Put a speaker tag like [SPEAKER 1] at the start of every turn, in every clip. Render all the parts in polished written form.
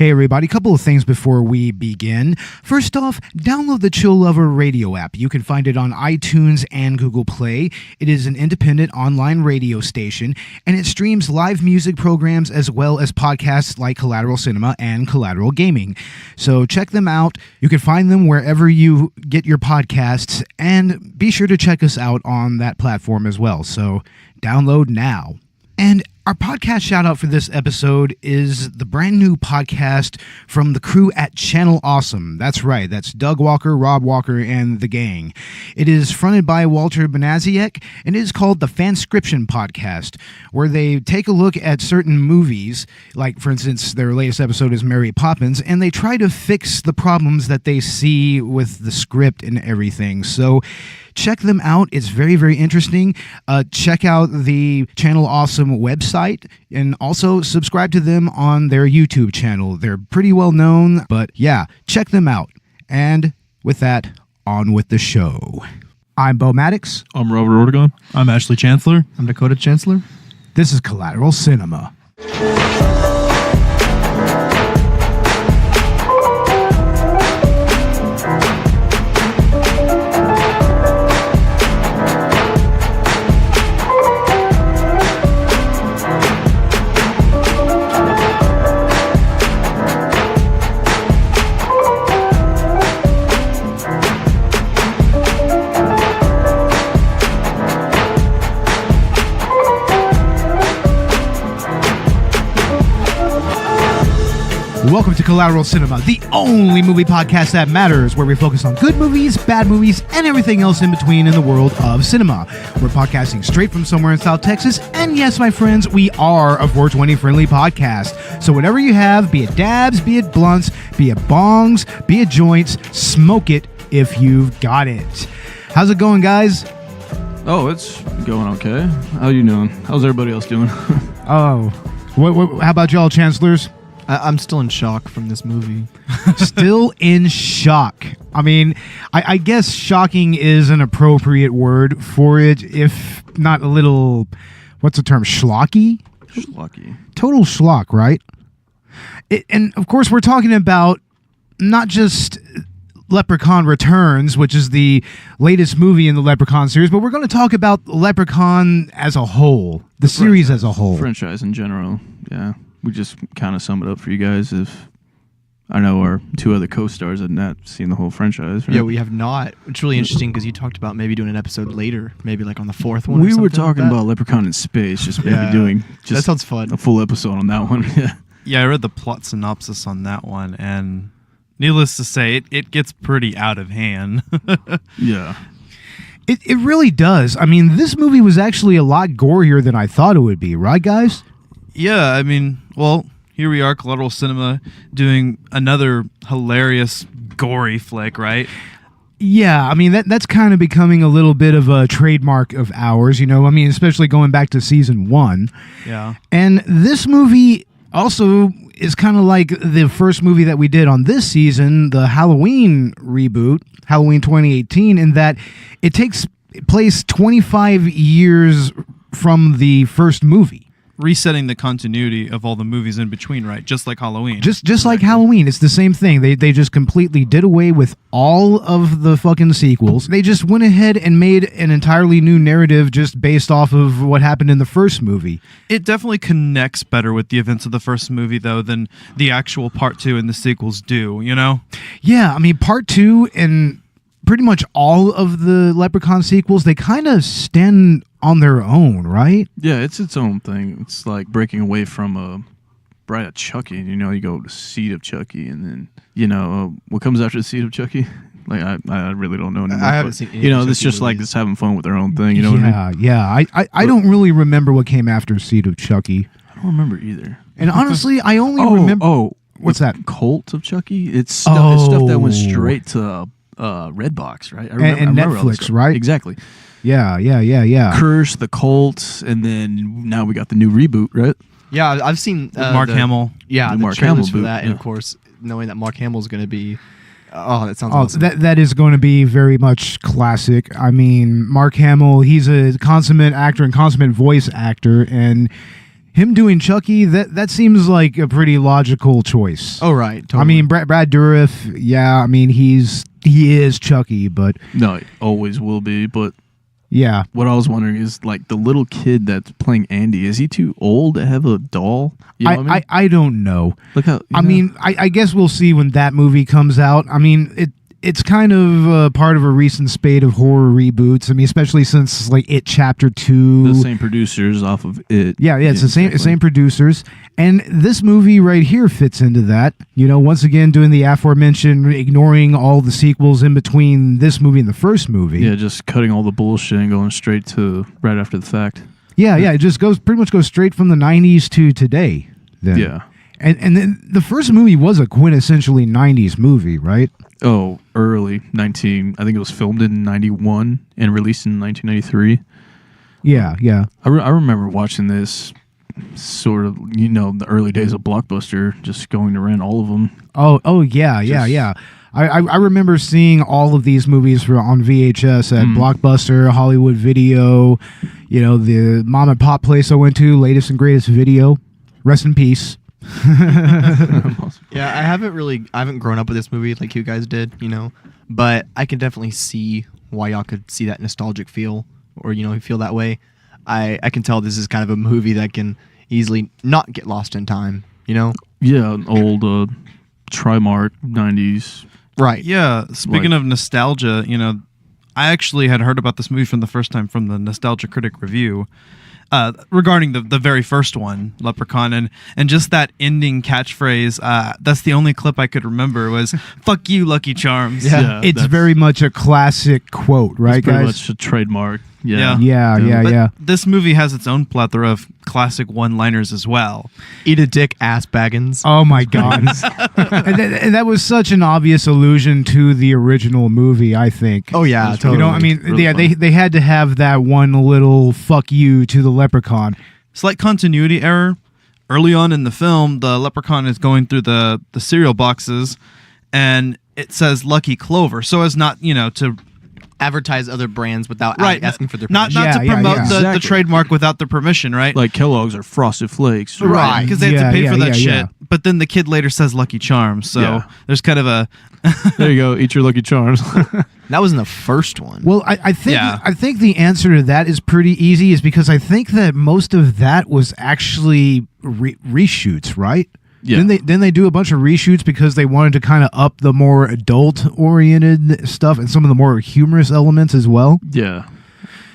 [SPEAKER 1] Hey everybody, couple of things before we begin. First off, download the Chill Lover radio app. You can find it on iTunes and Google Play. It is an independent online radio station, and it streams live music programs as well as podcasts like Collateral Cinema and Collateral Gaming. So check them out. You can find them wherever you get your podcasts, and be sure to check us out on that platform as well. So download now. And our podcast shout out for this episode is the brand new podcast from the crew at Channel Awesome. That's right. That's Doug Walker, Rob Walker, and the gang. It is fronted by Walter Benaziek, and it is called the FanScription podcast, where they take a look at certain movies, like, for instance, their latest episode is Mary Poppins, and they try to fix the problems that they see with the script and everything. So check them out. It's very, very interesting. Check out the Channel Awesome website and also subscribe to them on their YouTube channel. They're pretty well known, but yeah, check them out. And with that, on with the show. I'm Beau Maddox.
[SPEAKER 2] I'm Robert Ortegon. I'm Ashley Chancellor.
[SPEAKER 3] I'm Dakota Chancellor.
[SPEAKER 1] This is Collateral Cinema. Welcome to Collateral Cinema, the only movie podcast that matters, where we focus on good movies, bad movies, and everything else in between in the world of cinema. We're podcasting straight from somewhere in South Texas, and yes, my friends, we are a 420-friendly podcast. So whatever you have, be it dabs, be it blunts, be it bongs, be it joints, smoke it if you've got it. How's it going, guys?
[SPEAKER 2] Oh, it's going okay. How you doing? How's everybody else doing?
[SPEAKER 1] Oh, how about y'all, chancellors?
[SPEAKER 3] I'm still in shock from this movie.
[SPEAKER 1] Still in shock. I mean, I guess shocking is an appropriate word for it, if not a little, what's the term, schlocky?
[SPEAKER 2] Schlocky.
[SPEAKER 1] Total schlock, right? And of course, we're talking about not just Leprechaun Returns, which is the latest movie in the Leprechaun series, but we're going to talk about Leprechaun as a whole, the series as a whole.
[SPEAKER 2] Franchise in general, yeah. We just kind of sum it up for you guys. If I know our two other co-stars have not seen the whole franchise. Right?
[SPEAKER 3] Yeah, we have not. It's really interesting because you talked about maybe doing an episode later, maybe like on the fourth one.
[SPEAKER 2] We were talking about Leprechaun in Space, just maybe doing
[SPEAKER 3] that sounds fun.
[SPEAKER 2] A full episode on that one.
[SPEAKER 4] Yeah, I read the plot synopsis on that one, and needless to say, it gets pretty out of hand.
[SPEAKER 2] Yeah.
[SPEAKER 1] It really does. I mean, this movie was actually a lot gorier than I thought it would be, right, guys?
[SPEAKER 4] Yeah, I mean, well, here we are, Collateral Cinema, doing another hilarious, gory flick, right?
[SPEAKER 1] Yeah, I mean, that's kind of becoming a little bit of a trademark of ours, you know? I mean, especially going back to season 1.
[SPEAKER 4] Yeah.
[SPEAKER 1] And this movie also is kind of like the first movie that we did on this season, the Halloween reboot, Halloween 2018, in that it takes place 25 years from the first movie.
[SPEAKER 4] Resetting the continuity of all the movies in between, right? Just like Halloween.
[SPEAKER 1] Just like Halloween. It's the same thing. They just completely did away with all of the fucking sequels. They just went ahead and made an entirely new narrative just based off of what happened in the first movie.
[SPEAKER 4] It definitely connects better with the events of the first movie, though, than the actual part 2 and the sequels do, you know?
[SPEAKER 1] Yeah, I mean, part 2 and pretty much all of the Leprechaun sequels, they kind of stand on their own, right?
[SPEAKER 2] Yeah, it's its own thing. It's like breaking away from Bride of Chucky. You know, you go to Seed of Chucky, and then, you know, what comes after the Seed of Chucky? Like, I really don't know anymore.
[SPEAKER 3] I haven't seen any.
[SPEAKER 2] You know, it's just like this having fun with their own thing. You know what I mean?
[SPEAKER 1] Yeah. I don't really remember what came after Seed of Chucky.
[SPEAKER 2] I don't remember either.
[SPEAKER 1] And honestly, I only remember... Oh, what's that?
[SPEAKER 2] Cult of Chucky? It's stuff that went straight to Redbox, right?
[SPEAKER 1] And Netflix, right?
[SPEAKER 2] Exactly.
[SPEAKER 1] Yeah.
[SPEAKER 2] Curse, the Cult, and then now we got the new reboot, right?
[SPEAKER 3] Yeah, I've seen
[SPEAKER 4] Mark Hamill.
[SPEAKER 3] Yeah, the
[SPEAKER 2] Mark
[SPEAKER 3] trailers
[SPEAKER 2] Hamill
[SPEAKER 3] for that,
[SPEAKER 2] yeah.
[SPEAKER 3] and of course, knowing that Mark Hamill's going to be, that sounds awesome.
[SPEAKER 1] That is going to be very much classic. I mean, Mark Hamill, he's a consummate actor and consummate voice actor, and him doing Chucky, that seems like a pretty logical choice.
[SPEAKER 3] Oh, right. Totally.
[SPEAKER 1] I mean, Brad Dourif, yeah, I mean, he is Chucky, but
[SPEAKER 2] No, it always will be. But
[SPEAKER 1] yeah.
[SPEAKER 2] what I was wondering is, like, the little kid that's playing Andy, is he too old to have a doll? You know what I mean?
[SPEAKER 1] I don't know.
[SPEAKER 2] Look how.
[SPEAKER 1] I mean, I guess we'll see when that movie comes out. I mean, it's kind of part of a recent spate of horror reboots. I mean, especially since like It Chapter 2.
[SPEAKER 2] the same producers off of it.
[SPEAKER 1] Yeah, it's the
[SPEAKER 2] exactly.
[SPEAKER 1] same producers. And this movie right here fits into that. You know, once again, doing the aforementioned, ignoring all the sequels in between this movie and the first movie.
[SPEAKER 2] Yeah, just cutting all the bullshit and going straight to right after the fact.
[SPEAKER 1] Yeah, it just pretty much goes straight from the 90s to today. Then.
[SPEAKER 2] Yeah.
[SPEAKER 1] And then the first movie was a quintessentially 90s movie, right?
[SPEAKER 2] Oh, early I think it was filmed in 91 and released in 1993.
[SPEAKER 1] Yeah.
[SPEAKER 2] I remember watching this sort of, the early days of Blockbuster, just going to rent all of them.
[SPEAKER 1] Oh, yeah. I remember seeing all of these movies on VHS at Blockbuster, Hollywood Video, the mom and pop place I went to, Latest and Greatest Video. Rest in peace.
[SPEAKER 3] Yeah, I haven't grown up with this movie like you guys did, but I can definitely see why y'all could see that nostalgic feel or, feel that way. I can tell this is kind of a movie that can easily not get lost in time,
[SPEAKER 2] Yeah, an old Trimark 90s.
[SPEAKER 3] Right.
[SPEAKER 4] Yeah, speaking of nostalgia, I actually had heard about this movie from the first time from the Nostalgia Critic review. Regarding the very first one, Leprechaun, and just that ending catchphrase, that's the only clip I could remember was, "Fuck you, Lucky Charms."
[SPEAKER 1] Yeah, it's very much a classic quote, right,
[SPEAKER 2] It's pretty
[SPEAKER 1] guys?
[SPEAKER 2] much a trademark. Yeah.
[SPEAKER 1] Yeah.
[SPEAKER 4] This movie has its own plethora of classic one-liners as well.
[SPEAKER 3] Eat a dick, ass Baggins.
[SPEAKER 1] Oh my God! and that was such an obvious allusion to the original movie, I think.
[SPEAKER 3] Oh yeah,
[SPEAKER 2] That's
[SPEAKER 3] totally.
[SPEAKER 1] I mean,
[SPEAKER 2] really
[SPEAKER 1] yeah,
[SPEAKER 2] funny.
[SPEAKER 1] they had to have that one little "fuck you" to the Leprechaun.
[SPEAKER 4] Slight continuity error. Early on in the film, the Leprechaun is going through the cereal boxes, and it says Lucky Clover, so as not, to
[SPEAKER 3] advertise other brands without asking for their
[SPEAKER 4] not
[SPEAKER 3] permission.
[SPEAKER 1] Yeah,
[SPEAKER 4] to
[SPEAKER 1] yeah,
[SPEAKER 4] promote
[SPEAKER 1] yeah.
[SPEAKER 4] the
[SPEAKER 2] Exactly.
[SPEAKER 4] trademark without their permission, right?
[SPEAKER 2] Like Kellogg's or Frosted Flakes. or-
[SPEAKER 4] Right, because they had to pay for that
[SPEAKER 1] Yeah,
[SPEAKER 4] shit.
[SPEAKER 1] yeah.
[SPEAKER 4] But then the kid later says Lucky Charms, so
[SPEAKER 2] Yeah.
[SPEAKER 4] there's kind of a
[SPEAKER 2] There you go. Eat your Lucky Charms.
[SPEAKER 3] That was in the first one.
[SPEAKER 1] Well, I think
[SPEAKER 4] Yeah.
[SPEAKER 1] I think the answer to that is pretty easy, is because I think that most of that was actually reshoots, right?
[SPEAKER 2] Yeah.
[SPEAKER 1] Then they do a bunch of reshoots because they wanted to kind of up the more adult-oriented stuff and some of the more humorous elements as well.
[SPEAKER 2] Yeah.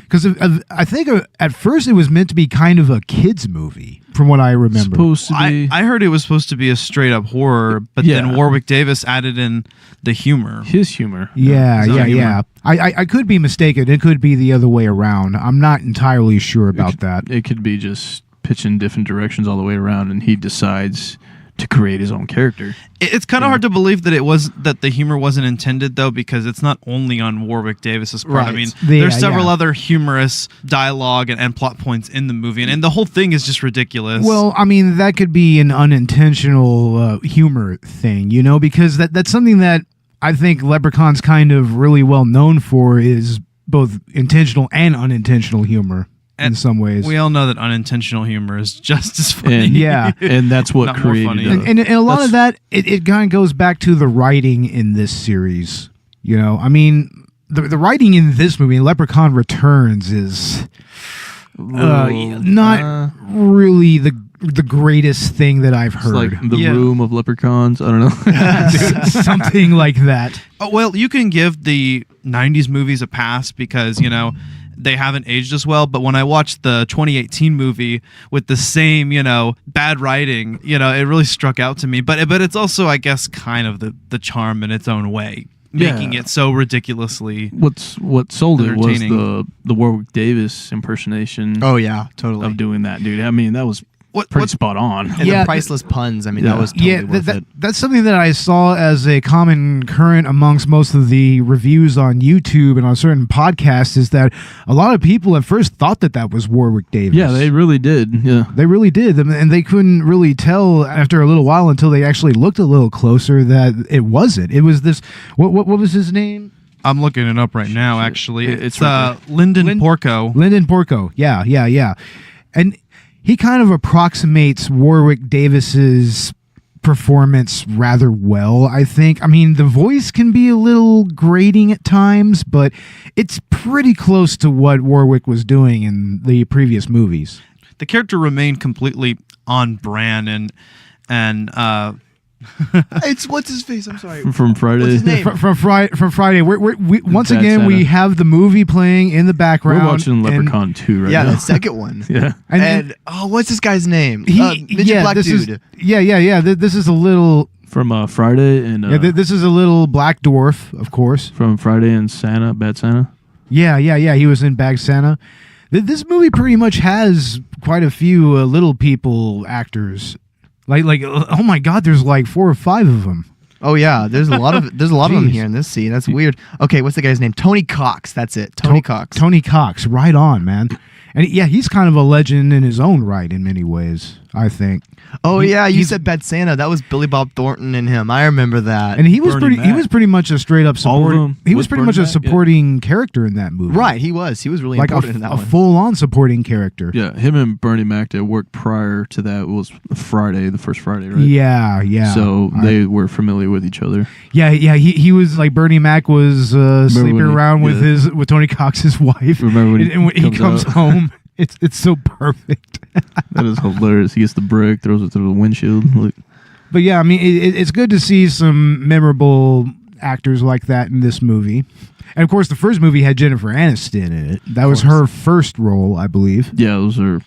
[SPEAKER 1] Because I think at first it was meant to be kind of a kids movie, from what I remember.
[SPEAKER 2] Supposed to be.
[SPEAKER 4] I heard it was supposed to be a straight up horror, but
[SPEAKER 2] Yeah.
[SPEAKER 4] then Warwick Davis added in the humor.
[SPEAKER 2] His humor.
[SPEAKER 1] Yeah,
[SPEAKER 4] Is that
[SPEAKER 1] yeah,
[SPEAKER 4] humor?
[SPEAKER 1] yeah. I could be mistaken. It could be the other way around. I'm not entirely sure about that.
[SPEAKER 2] It could be just pitching different directions all the way around, and he decides to create his own character.
[SPEAKER 4] It's kind of hard to believe that the humor wasn't intended though, because it's not only on Warwick Davis's part. I
[SPEAKER 3] Right.
[SPEAKER 4] mean,
[SPEAKER 1] Yeah,
[SPEAKER 4] there's several
[SPEAKER 1] yeah.
[SPEAKER 4] other humorous dialogue and plot points in the movie, and the whole thing is just ridiculous.
[SPEAKER 1] Well, I mean, that could be an unintentional humor thing, because that's something that I think Leprechaun's kind of really well known for, is both intentional and unintentional humor in
[SPEAKER 4] And
[SPEAKER 1] some ways.
[SPEAKER 4] we all know that unintentional humor is just as funny.
[SPEAKER 2] And
[SPEAKER 1] Yeah.
[SPEAKER 2] and that's what
[SPEAKER 4] Not more
[SPEAKER 2] created
[SPEAKER 4] funny.
[SPEAKER 1] And a lot of that, it kind of goes back to the writing in this series. I mean, the writing in this movie, Leprechaun Returns, is not really the greatest thing that I've
[SPEAKER 2] It's
[SPEAKER 1] heard.
[SPEAKER 2] like the
[SPEAKER 4] Yeah.
[SPEAKER 2] room of leprechauns. I don't know.
[SPEAKER 1] Something like that.
[SPEAKER 4] Oh, well, you can give the 90s movies a pass because, they haven't aged as well. But when I watched the 2018 movie with the same, bad writing, it really struck out to me. But it's also, I guess, kind of the charm in its own way, making
[SPEAKER 2] Yeah.
[SPEAKER 4] it so ridiculously.
[SPEAKER 2] What sold it was
[SPEAKER 4] Entertaining.
[SPEAKER 2] the Warwick Davis impersonation
[SPEAKER 3] oh yeah, totally.
[SPEAKER 2] of doing that, dude. I mean, that was
[SPEAKER 4] What-
[SPEAKER 2] pretty
[SPEAKER 4] what-
[SPEAKER 2] spot on.
[SPEAKER 3] And
[SPEAKER 1] Yeah,
[SPEAKER 3] the priceless puns. I mean,
[SPEAKER 2] Yeah.
[SPEAKER 3] that was totally
[SPEAKER 1] Yeah,
[SPEAKER 3] worth it.
[SPEAKER 1] that's something that I saw as a common current amongst most of the reviews on YouTube and on certain podcasts, is that a lot of people at first thought that was Warwick Davis.
[SPEAKER 2] Yeah, they really did. Yeah.
[SPEAKER 1] They really did, and they couldn't really tell after a little while until they actually looked a little closer that it wasn't. It was this. What was his name?
[SPEAKER 4] I'm looking it up right now, actually.
[SPEAKER 2] It's
[SPEAKER 4] It's
[SPEAKER 2] right
[SPEAKER 4] Linden Porco.
[SPEAKER 1] Lindon Porco. Yeah. And he kind of approximates Warwick Davis's performance rather well, I think. I mean, the voice can be a little grating at times, but it's pretty close to what Warwick was doing in the previous movies.
[SPEAKER 4] The character remained completely on brand, and
[SPEAKER 3] It's what's his face? I'm sorry.
[SPEAKER 2] From Friday.
[SPEAKER 3] What's his name?
[SPEAKER 1] From Friday. We once
[SPEAKER 2] Bad
[SPEAKER 1] again, we
[SPEAKER 2] Santa.
[SPEAKER 1] have the movie playing in the background.
[SPEAKER 2] We're watching Leprechaun 2 right
[SPEAKER 3] Yeah,
[SPEAKER 2] now.
[SPEAKER 3] the second one.
[SPEAKER 2] Yeah.
[SPEAKER 3] And what's this guy's name? Midget black
[SPEAKER 1] this
[SPEAKER 3] dude.
[SPEAKER 1] Is, yeah. This is a little.
[SPEAKER 2] From Friday and
[SPEAKER 1] This is a little black dwarf, of course.
[SPEAKER 2] from Friday and Santa, Bad Santa.
[SPEAKER 1] Yeah. He was in Bag Santa. This movie pretty much has quite a few little people actors. Like, oh my God, there's like 4 or 5 of them.
[SPEAKER 3] Oh yeah, there's a lot of of them
[SPEAKER 1] Jeez.
[SPEAKER 3] here in this scene. That's weird. Okay, what's the guy's name? Tony Cox. That's it. Tony Cox.
[SPEAKER 1] Tony Cox, right on, man. And yeah, he's kind of a legend in his own right in many ways, I think.
[SPEAKER 3] Oh yeah, you
[SPEAKER 1] he's-
[SPEAKER 3] said Bad Santa. That was Billy Bob Thornton and him. I remember that.
[SPEAKER 1] And he was
[SPEAKER 2] Bernie
[SPEAKER 1] he
[SPEAKER 2] Mac.
[SPEAKER 1] was pretty much a straight up
[SPEAKER 2] All of
[SPEAKER 1] supporting.
[SPEAKER 2] them
[SPEAKER 1] He was
[SPEAKER 2] with
[SPEAKER 1] pretty
[SPEAKER 2] Bernie
[SPEAKER 1] much a
[SPEAKER 2] Mac, yeah.
[SPEAKER 1] supporting character in that movie.
[SPEAKER 3] Right, he was really
[SPEAKER 1] Like
[SPEAKER 3] important in that
[SPEAKER 1] a
[SPEAKER 3] one.
[SPEAKER 1] full on supporting character.
[SPEAKER 2] Yeah, him and Bernie Mac that worked prior to that was Friday, the first Friday, right?
[SPEAKER 1] Yeah.
[SPEAKER 2] So they were familiar with each other.
[SPEAKER 1] Yeah. He was like Bernie Mac was sleeping
[SPEAKER 2] when he-
[SPEAKER 1] around with
[SPEAKER 2] yeah.
[SPEAKER 1] with Tony Cox's wife.
[SPEAKER 2] Remember when
[SPEAKER 1] and when he comes
[SPEAKER 2] out?
[SPEAKER 1] home, it's so perfect.
[SPEAKER 2] That is hilarious. He gets the brick, throws it through the windshield. Like,
[SPEAKER 1] But yeah, I mean, it's good to see some memorable actors like that in this movie. And of course, the first movie had Jennifer Aniston in it. That was her first role, I believe.
[SPEAKER 2] yeah, those are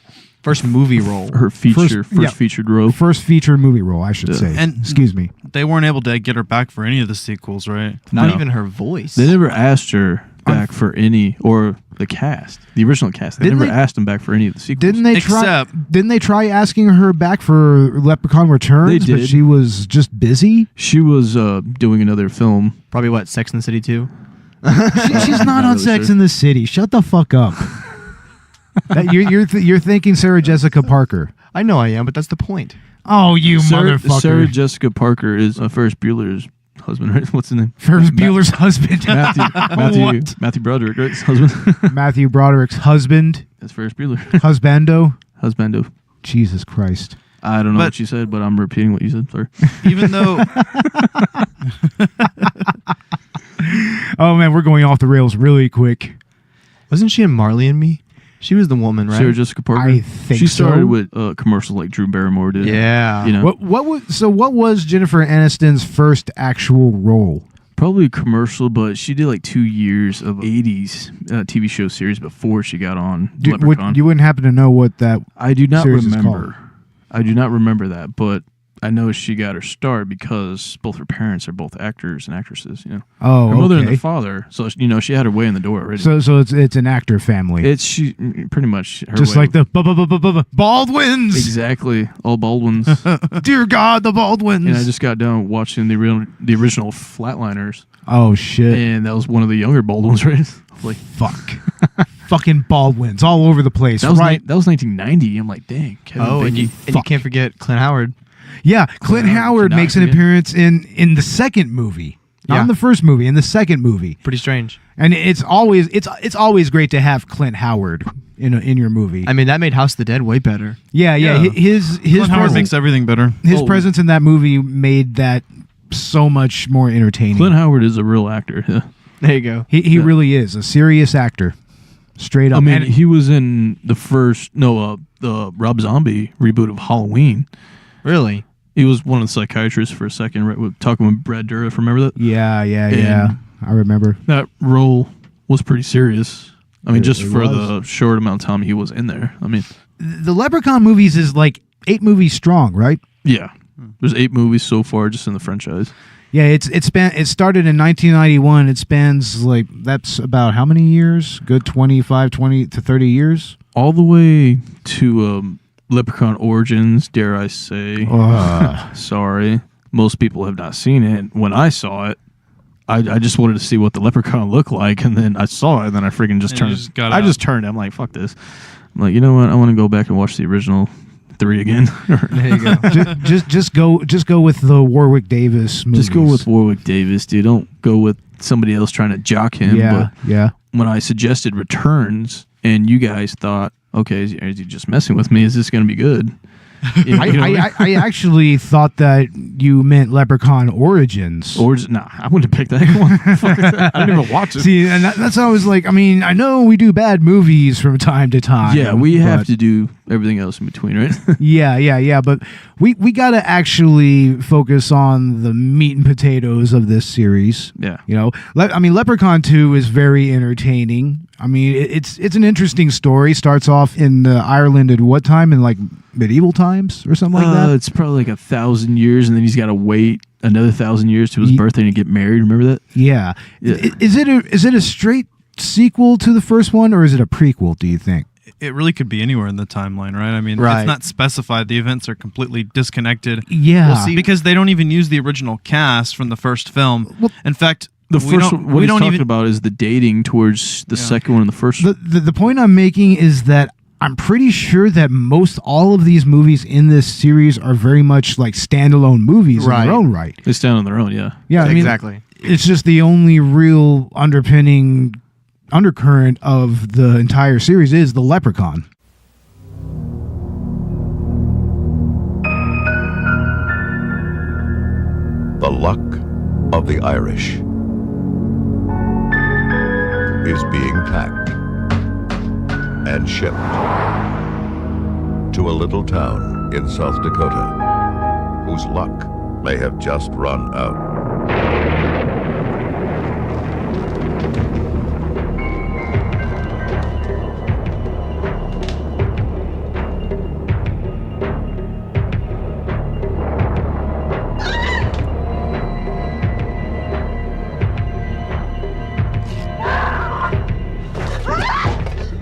[SPEAKER 3] First movie role.
[SPEAKER 2] her feature,
[SPEAKER 1] First- yeah.
[SPEAKER 2] featured role.
[SPEAKER 1] First feature movie role, I should
[SPEAKER 2] Yeah.
[SPEAKER 1] say.
[SPEAKER 4] And-
[SPEAKER 1] Excuse me.
[SPEAKER 4] they weren't able to get her back for any of the sequels, right?
[SPEAKER 3] Not
[SPEAKER 2] No.
[SPEAKER 3] even her voice.
[SPEAKER 2] They never asked her back for any, or the cast, the original cast. They
[SPEAKER 1] Didn't
[SPEAKER 2] never
[SPEAKER 1] they-
[SPEAKER 2] asked them back for any of the sequels.
[SPEAKER 1] Didn't they try?
[SPEAKER 4] Except-
[SPEAKER 1] Didn't they try asking her back for Leprechaun Returns?
[SPEAKER 2] They
[SPEAKER 1] But
[SPEAKER 2] did.
[SPEAKER 1] she was just busy.
[SPEAKER 2] She was doing another film.
[SPEAKER 3] Probably what, Sex and the City 2?
[SPEAKER 1] She's not on
[SPEAKER 2] really
[SPEAKER 1] Sex
[SPEAKER 2] sure.
[SPEAKER 1] in the City. Shut the fuck up. You're thinking Sarah Jessica Parker.
[SPEAKER 3] I know I am, but that's the point.
[SPEAKER 1] Oh, you
[SPEAKER 2] Sarah
[SPEAKER 1] motherfucker!
[SPEAKER 2] Jessica Parker is Ferris Bueller's husband, right? What's his name?
[SPEAKER 1] Ferris Bueller's husband.
[SPEAKER 2] Matthew Broderick, right? His husband.
[SPEAKER 1] Matthew Broderick's husband.
[SPEAKER 2] That's Ferris Bueller.
[SPEAKER 1] Husbando.
[SPEAKER 2] Husbando.
[SPEAKER 1] Jesus Christ.
[SPEAKER 2] I don't know
[SPEAKER 4] But-
[SPEAKER 2] what you said, but I'm repeating what you said. Sorry.
[SPEAKER 4] Even though
[SPEAKER 1] Oh man, we're going off the rails really quick.
[SPEAKER 3] Wasn't she in Marley and Me? She was the woman, right?
[SPEAKER 2] Sarah Jessica Parker.
[SPEAKER 1] I think
[SPEAKER 2] she started
[SPEAKER 1] so.
[SPEAKER 2] with commercials like Drew Barrymore did.
[SPEAKER 3] Yeah.
[SPEAKER 2] You know,
[SPEAKER 1] What was Jennifer Aniston's first actual role?
[SPEAKER 2] probably a commercial, but she did like 2 years of 80s TV show series before she got on Leprechaun.
[SPEAKER 1] You wouldn't happen to know what that?
[SPEAKER 2] I do not
[SPEAKER 1] series is
[SPEAKER 2] remember. I do not remember that, but I know she got her start because both her parents are both actors and actresses. You know,
[SPEAKER 1] Oh,
[SPEAKER 2] her mother and
[SPEAKER 1] okay.
[SPEAKER 2] the father. So she had her way in the door already.
[SPEAKER 1] So it's an actor family.
[SPEAKER 2] It's she pretty much her
[SPEAKER 1] Just
[SPEAKER 2] way.
[SPEAKER 1] like the Baldwins.
[SPEAKER 2] Exactly, all Baldwins.
[SPEAKER 1] Dear God, the Baldwins.
[SPEAKER 2] And I just got done watching the original Flatliners,
[SPEAKER 1] Oh shit!
[SPEAKER 2] and that was one of the younger Baldwins, right? Like
[SPEAKER 1] Fuck. Fucking Baldwins all over the place.
[SPEAKER 2] that was
[SPEAKER 1] right?
[SPEAKER 2] that was 1990. I'm like, dang. Kevin
[SPEAKER 3] Oh, and
[SPEAKER 2] Bacon.
[SPEAKER 3] you can't forget Clint Howard.
[SPEAKER 1] Yeah, Clint Howard
[SPEAKER 2] cannot
[SPEAKER 1] makes an
[SPEAKER 2] forget.
[SPEAKER 1] appearance in the second movie, not
[SPEAKER 3] Yeah.
[SPEAKER 1] in the first movie. In the second movie,
[SPEAKER 3] Pretty strange.
[SPEAKER 1] and it's always great to have Clint Howard in your movie.
[SPEAKER 3] I mean, that made House of the Dead way better.
[SPEAKER 1] Yeah. His
[SPEAKER 4] Clint Howard
[SPEAKER 1] presence,
[SPEAKER 4] makes everything better.
[SPEAKER 1] his
[SPEAKER 2] Oh.
[SPEAKER 1] presence in that movie made that so much more entertaining.
[SPEAKER 2] Clint Howard is a real actor. Yeah.
[SPEAKER 3] There you go.
[SPEAKER 1] He really is a serious actor, straight up.
[SPEAKER 2] I mean,
[SPEAKER 1] And-
[SPEAKER 2] he was in the Rob Zombie reboot of Halloween.
[SPEAKER 3] Really?
[SPEAKER 2] He was one of the psychiatrists for a second, right? Talking with Brad Dourif, remember that?
[SPEAKER 1] yeah.
[SPEAKER 2] And-
[SPEAKER 1] I remember.
[SPEAKER 2] That role was pretty serious. I mean, just
[SPEAKER 1] It
[SPEAKER 2] for
[SPEAKER 1] was.
[SPEAKER 2] the short amount of time he was in there. I mean,
[SPEAKER 1] The Leprechaun movies is like 8 movies strong, right?
[SPEAKER 2] yeah. There's 8 movies so far just in the franchise.
[SPEAKER 1] Yeah, it started in 1991. It spans like that's about how many years? Good 20 to 30 years.
[SPEAKER 2] All the way to Leprechaun Origins, dare I say. Sorry. Most people have not seen it. When I saw it, I just wanted to see what the Leprechaun looked like, and then I saw it, and then I freaking just
[SPEAKER 4] And
[SPEAKER 2] turned.
[SPEAKER 4] you just got
[SPEAKER 2] I
[SPEAKER 4] out.
[SPEAKER 2] just turned. I'm like, fuck this. I'm like, you know what? I want to go back and watch the original 3 again.
[SPEAKER 3] There you go.
[SPEAKER 1] just go with the Warwick Davis movies.
[SPEAKER 2] Just go with Warwick Davis, dude. Don't go with somebody else trying to jock him.
[SPEAKER 1] yeah.
[SPEAKER 2] But when I suggested Returns, and you guys thought okay, is he just messing with me? Is this going to be good? You know,
[SPEAKER 1] I actually thought that you meant Leprechaun Origins.
[SPEAKER 2] Nah, I wouldn't have picked that one. Fuck is that? I didn't even watch it.
[SPEAKER 1] See, and that's how I was like, I mean, I know we do bad movies from time to time.
[SPEAKER 2] Yeah, we have to do everything else in between, right?
[SPEAKER 1] Yeah. But we got to actually focus on the meat and potatoes of this series.
[SPEAKER 2] Yeah.
[SPEAKER 1] You know, I mean, Leprechaun 2 is very entertaining. I mean, it's an interesting story. Starts off in Ireland at what time? In like medieval times or something like that?
[SPEAKER 2] It's probably like 1,000 years, and then he's got to wait another 1,000 years to his birthday to get married. Remember that?
[SPEAKER 1] Yeah. Is it a straight sequel to the first one, or is it a prequel, do you think?
[SPEAKER 4] It really could be anywhere in the timeline, right? I mean,
[SPEAKER 3] Right.
[SPEAKER 4] it's not specified. The events are completely disconnected.
[SPEAKER 1] Yeah.
[SPEAKER 4] We'll see, because they don't even use the original cast from the first film. In fact,
[SPEAKER 2] The
[SPEAKER 4] we
[SPEAKER 2] first
[SPEAKER 4] don't-
[SPEAKER 2] one, what
[SPEAKER 4] we
[SPEAKER 2] he's
[SPEAKER 4] don't
[SPEAKER 2] talking
[SPEAKER 4] even
[SPEAKER 2] about is the dating towards the second one and the first one.
[SPEAKER 1] The point I'm making is that I'm pretty sure that most all of these movies in this series are very much like standalone movies in
[SPEAKER 3] Right.
[SPEAKER 1] their own right.
[SPEAKER 2] They stand on their own, yeah.
[SPEAKER 1] Yeah, I mean,
[SPEAKER 3] Exactly.
[SPEAKER 1] It's just the only real undercurrent of the entire series is the Leprechaun.
[SPEAKER 5] The luck of the Irish is being packed and shipped to a little town in South Dakota whose luck may have just run out.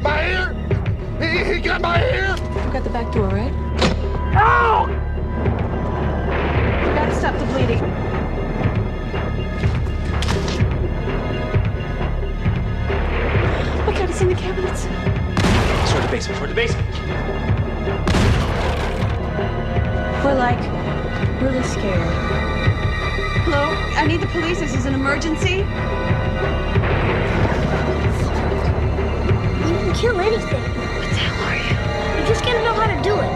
[SPEAKER 6] My ear! He got my ear!
[SPEAKER 7] You got the back door, right?
[SPEAKER 6] Ow!
[SPEAKER 7] You gotta stop the bleeding. Look out, it's in the cabinets.
[SPEAKER 6] Toward the basement, toward the basement.
[SPEAKER 7] We're like really scared. Hello? I need the police. This is an emergency.
[SPEAKER 8] You can kill anything.
[SPEAKER 7] What the hell are you?
[SPEAKER 8] You just gotta know how to do it.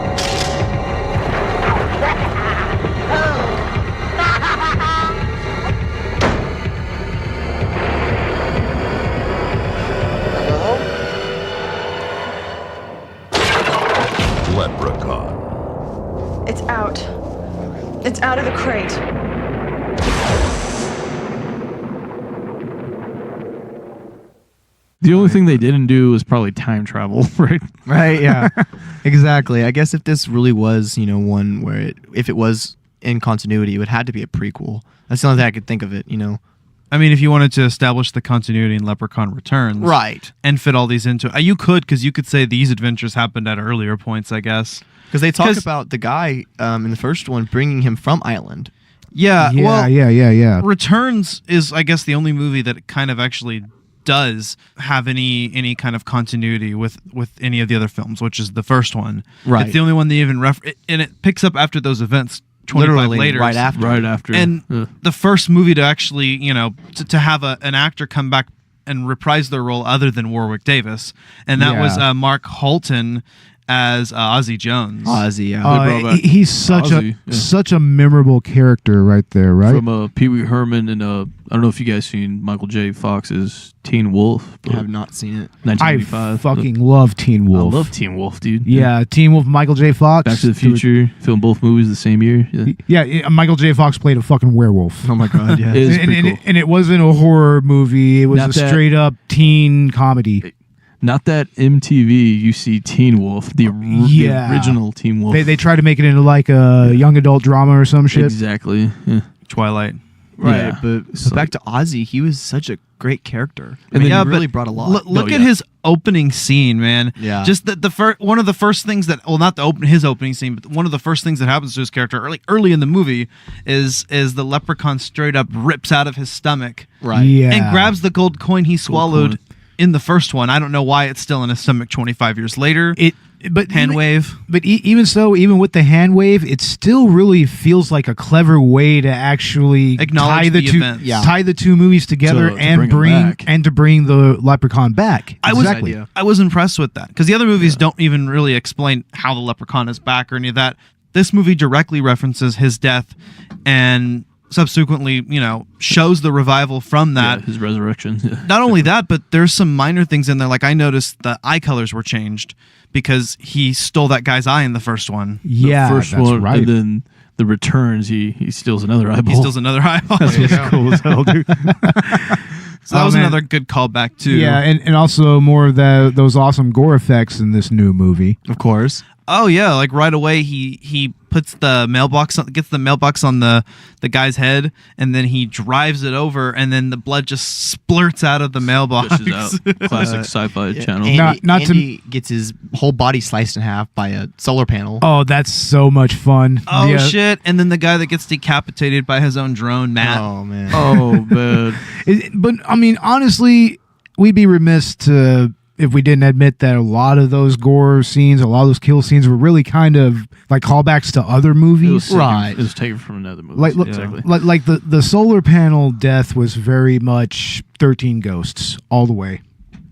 [SPEAKER 5] Leprechaun.
[SPEAKER 7] It's out. It's out of the crate.
[SPEAKER 2] The only thing they didn't do was probably time travel, right?
[SPEAKER 3] Right, yeah. Exactly. I guess if this really was, one where if it was in continuity, it would have to be a prequel. That's the only thing I could think of it,
[SPEAKER 4] I mean, if you wanted to establish the continuity in Leprechaun Returns,
[SPEAKER 3] Right.
[SPEAKER 4] and fit all these into, you could, because you could say these adventures happened at earlier points, I guess.
[SPEAKER 3] Because they talk
[SPEAKER 4] 'Cause-
[SPEAKER 3] about the guy in the first one bringing him from Ireland.
[SPEAKER 4] Yeah, well,
[SPEAKER 1] Yeah.
[SPEAKER 4] Returns is, I guess, the only movie that kind of actually does have any kind of continuity with any of the other films, which is the first one.
[SPEAKER 3] Right.
[SPEAKER 4] It's the only one they even and it picks up after those events 25
[SPEAKER 3] Literally
[SPEAKER 4] later.
[SPEAKER 3] right after.
[SPEAKER 2] Right after.
[SPEAKER 4] And the first movie to actually, to have an actor come back and reprise their role other than Warwick Davis. And that was Mark Holton as Ozzy Jones.
[SPEAKER 3] Ozzy, yeah.
[SPEAKER 2] brought back
[SPEAKER 1] He's such
[SPEAKER 2] Ozzy, yeah.
[SPEAKER 1] such a memorable character right there, right?
[SPEAKER 2] From Pee Wee Herman and I don't know if you guys seen Michael J. Fox's Teen Wolf.
[SPEAKER 3] I have not seen it.
[SPEAKER 1] I
[SPEAKER 2] 1985.
[SPEAKER 1] fucking love Teen Wolf.
[SPEAKER 2] I love Teen Wolf, dude.
[SPEAKER 1] Yeah, Teen Wolf, Michael J. Fox.
[SPEAKER 2] Back to the Future, filmed both movies the same year. Yeah.
[SPEAKER 1] Yeah, Michael J. Fox played a fucking werewolf.
[SPEAKER 3] Oh my God, yeah.
[SPEAKER 2] It is
[SPEAKER 1] and,
[SPEAKER 2] pretty
[SPEAKER 1] and,
[SPEAKER 2] cool.
[SPEAKER 1] and it wasn't a horror movie. It was
[SPEAKER 2] Not
[SPEAKER 1] a
[SPEAKER 2] that-
[SPEAKER 1] straight up teen comedy.
[SPEAKER 2] Not that MTV, you see Teen Wolf, the original Teen Wolf.
[SPEAKER 1] They tried to make it into like a young adult drama or some shit.
[SPEAKER 2] Exactly. Yeah.
[SPEAKER 4] Twilight.
[SPEAKER 3] Right,
[SPEAKER 2] Yeah.
[SPEAKER 3] but
[SPEAKER 2] It's
[SPEAKER 3] back to Ozzy, he was such a great character.
[SPEAKER 2] And then
[SPEAKER 3] he
[SPEAKER 2] you
[SPEAKER 3] really brought a lot.
[SPEAKER 4] Look
[SPEAKER 2] Oh,
[SPEAKER 4] at
[SPEAKER 2] yeah.
[SPEAKER 4] his opening scene, man.
[SPEAKER 3] Yeah.
[SPEAKER 4] Just one of the first things that, well, not his opening scene, but one of the first things that happens to his character early in the movie is the leprechaun straight up rips out of his stomach,
[SPEAKER 3] Right.
[SPEAKER 1] Yeah.
[SPEAKER 4] and grabs the gold coin he swallowed
[SPEAKER 2] coin.
[SPEAKER 4] in the first one. I don't know why it's still in his stomach 25 years later.
[SPEAKER 1] but
[SPEAKER 4] hand wave.
[SPEAKER 1] But even so, even with the hand wave, it still really feels like a clever way to actually
[SPEAKER 4] Acknowledge the events.
[SPEAKER 1] tie the two movies together
[SPEAKER 2] To
[SPEAKER 1] and
[SPEAKER 2] bring
[SPEAKER 1] bring the Leprechaun back. Exactly.
[SPEAKER 4] I was impressed with that because the other movies don't even really explain how the Leprechaun is back or any of that. This movie directly references his death and subsequently, shows the revival from that.
[SPEAKER 2] His resurrection. Yeah.
[SPEAKER 4] Not only that, but there's some minor things in there. Like I noticed the eye colors were changed because he stole that guy's eye in the first one.
[SPEAKER 1] Yeah,
[SPEAKER 2] the first
[SPEAKER 1] that's
[SPEAKER 2] one,
[SPEAKER 1] right.
[SPEAKER 2] and then the returns. He steals another eyeball.
[SPEAKER 4] He steals another eyeball.
[SPEAKER 2] That's cool as hell, dude.
[SPEAKER 4] So that was another good callback too.
[SPEAKER 1] Yeah, and also more of those awesome gore effects in this new movie.
[SPEAKER 3] Of course.
[SPEAKER 4] Oh yeah, like right away he puts the mailbox gets the mailbox on the guy's head, and then he drives it over, and then the blood just splurts out of the mailbox.
[SPEAKER 2] Gushes out. Classic sci-fi channel.
[SPEAKER 3] Andy gets his whole body sliced in half by a solar panel.
[SPEAKER 1] Oh, that's so much fun.
[SPEAKER 4] Oh
[SPEAKER 1] Yeah.
[SPEAKER 4] shit! And then the guy that gets decapitated by his own drone, Matt.
[SPEAKER 3] Oh man.
[SPEAKER 2] Oh man.
[SPEAKER 1] But I mean, honestly, we'd be remiss if we didn't admit that a lot of those gore scenes, a lot of those kill scenes were really kind of like callbacks to other movies.
[SPEAKER 2] It was taken from another movie. Exactly.
[SPEAKER 1] Like the solar panel death was very much 13 Ghosts all the way.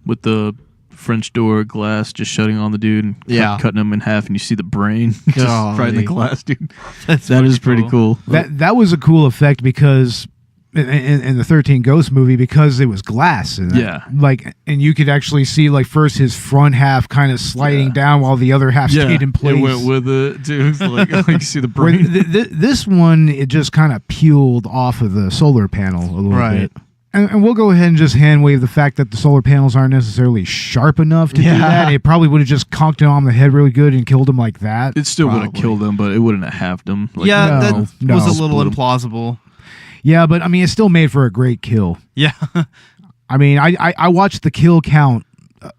[SPEAKER 2] With the French door glass just shutting on the dude and cutting him in half, and you see the brain just right in the glass, dude. That is pretty cool.
[SPEAKER 1] That was a cool effect because in the 13 Ghosts movie, because it was glass and and you could actually see like first his front half kind of sliding down while the other half stayed in place.
[SPEAKER 2] It went with it, dude. Like you see the brain.
[SPEAKER 1] This one, it just kind of peeled off of the solar panel a little bit. And we'll go ahead and just hand wave the fact that the solar panels aren't necessarily sharp enough to do that. It probably would have just conked him on the head really good and killed him like that.
[SPEAKER 2] It still would have killed him, but it wouldn't have halved him. Like,
[SPEAKER 4] that was a little implausible.
[SPEAKER 1] Yeah, but I mean, it still made for a great kill.
[SPEAKER 4] Yeah.
[SPEAKER 1] I mean, I watched the kill count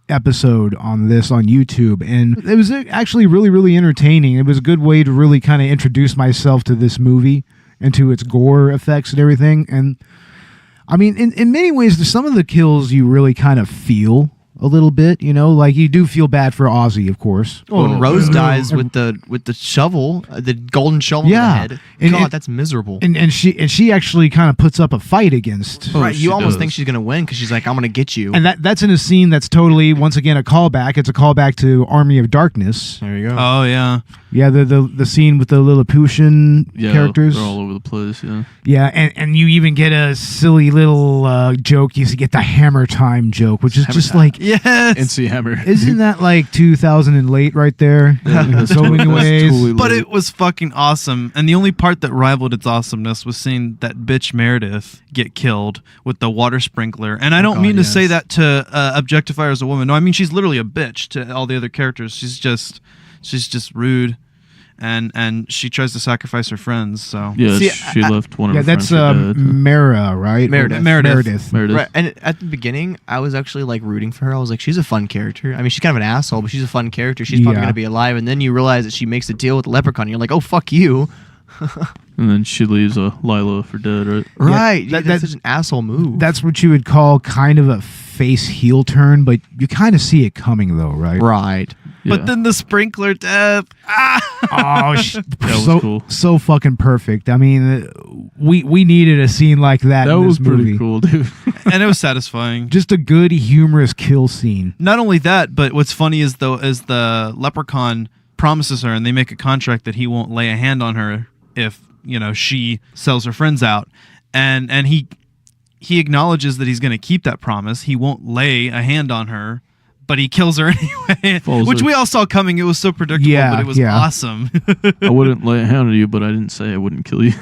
[SPEAKER 1] episode on this on YouTube, and it was actually really, really entertaining. It was a good way to really kind of introduce myself to this movie and to its gore effects and everything. And I mean, in many ways, some of the kills you really kind of feel a little bit, like you do feel bad for Ozzy, of course.
[SPEAKER 3] Well, when Rose dies with the shovel, the golden shovel in the head. God, that's miserable.
[SPEAKER 1] And she actually kind of puts up a fight against.
[SPEAKER 3] Right, you almost think she's gonna win because she's like, I'm gonna get you.
[SPEAKER 1] And that's in a scene that's totally, once again, a callback. It's a callback to Army of Darkness.
[SPEAKER 3] There you go.
[SPEAKER 4] Oh yeah.
[SPEAKER 1] Yeah, the scene with the Lilliputian characters.
[SPEAKER 2] They're all over the place. Yeah.
[SPEAKER 1] Yeah, and you even get a silly little joke. You get the hammer time joke, which is just like.
[SPEAKER 4] Yes.
[SPEAKER 2] NC Hammer.
[SPEAKER 1] Isn't that like 2000 and late right there? In so many ways.
[SPEAKER 2] Totally
[SPEAKER 4] but it was fucking awesome. And the only part that rivaled its awesomeness was seeing that bitch Meredith get killed with the water sprinkler. And I don't mean to say that to objectify her as a woman. No, I mean she's literally a bitch to all the other characters. She's just rude. And she tries to sacrifice her friends. So
[SPEAKER 2] she left one of her
[SPEAKER 1] that's
[SPEAKER 2] friends.
[SPEAKER 1] Mara, right?
[SPEAKER 4] Meredith.
[SPEAKER 3] Right. And at the beginning, I was actually like rooting for her. I was like, she's a fun character. I mean, she's kind of an asshole, but she's a fun character. She's probably gonna be alive. And then you realize that she makes a deal with the Leprechaun. And you're like, oh fuck you.
[SPEAKER 2] And then she leaves Lila for dead, right?
[SPEAKER 3] Right. Yeah, that's such an asshole move.
[SPEAKER 1] That's what you would call kind of a face heel turn, but you kind of see it coming though, right?
[SPEAKER 3] Right.
[SPEAKER 2] Yeah.
[SPEAKER 4] But then the sprinkler death.
[SPEAKER 2] That was cool.
[SPEAKER 1] So fucking perfect. I mean, we needed a scene like that.
[SPEAKER 2] That
[SPEAKER 1] in
[SPEAKER 2] was
[SPEAKER 1] this movie.
[SPEAKER 2] pretty cool, dude.
[SPEAKER 4] And it was satisfying.
[SPEAKER 1] Just a good, humorous kill scene.
[SPEAKER 4] Not only that, but what's funny is the Leprechaun promises her, and they make a contract that he won't lay a hand on her if she sells her friends out, and he acknowledges that he's going to keep that promise. He won't lay a hand on her, but he kills her anyway, which we all saw coming. It was so predictable, but it was awesome.
[SPEAKER 2] I wouldn't lay a hand on you, but I didn't say I wouldn't kill you.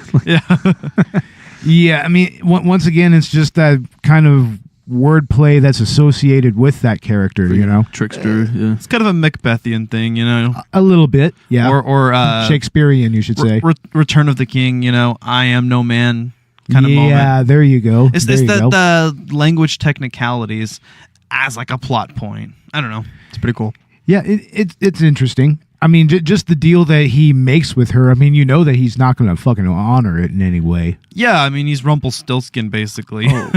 [SPEAKER 1] Yeah, I mean, once again, it's just that kind of wordplay that's associated with that character,
[SPEAKER 2] Trickster, yeah.
[SPEAKER 4] It's kind of a Macbethian thing,
[SPEAKER 1] A little bit, yeah.
[SPEAKER 4] Or
[SPEAKER 1] Shakespearean, you should say.
[SPEAKER 4] Return of the King, I am no man kind of moment.
[SPEAKER 1] Yeah, there you go.
[SPEAKER 4] It's the language technicalities as like a plot point. I don't know.
[SPEAKER 3] It's pretty cool.
[SPEAKER 1] Yeah, it's interesting. I mean, just the deal that he makes with her. I mean, you know that he's not going to fucking honor it in any way.
[SPEAKER 4] Yeah, I mean, he's Rumpelstiltskin, basically.
[SPEAKER 2] Oh,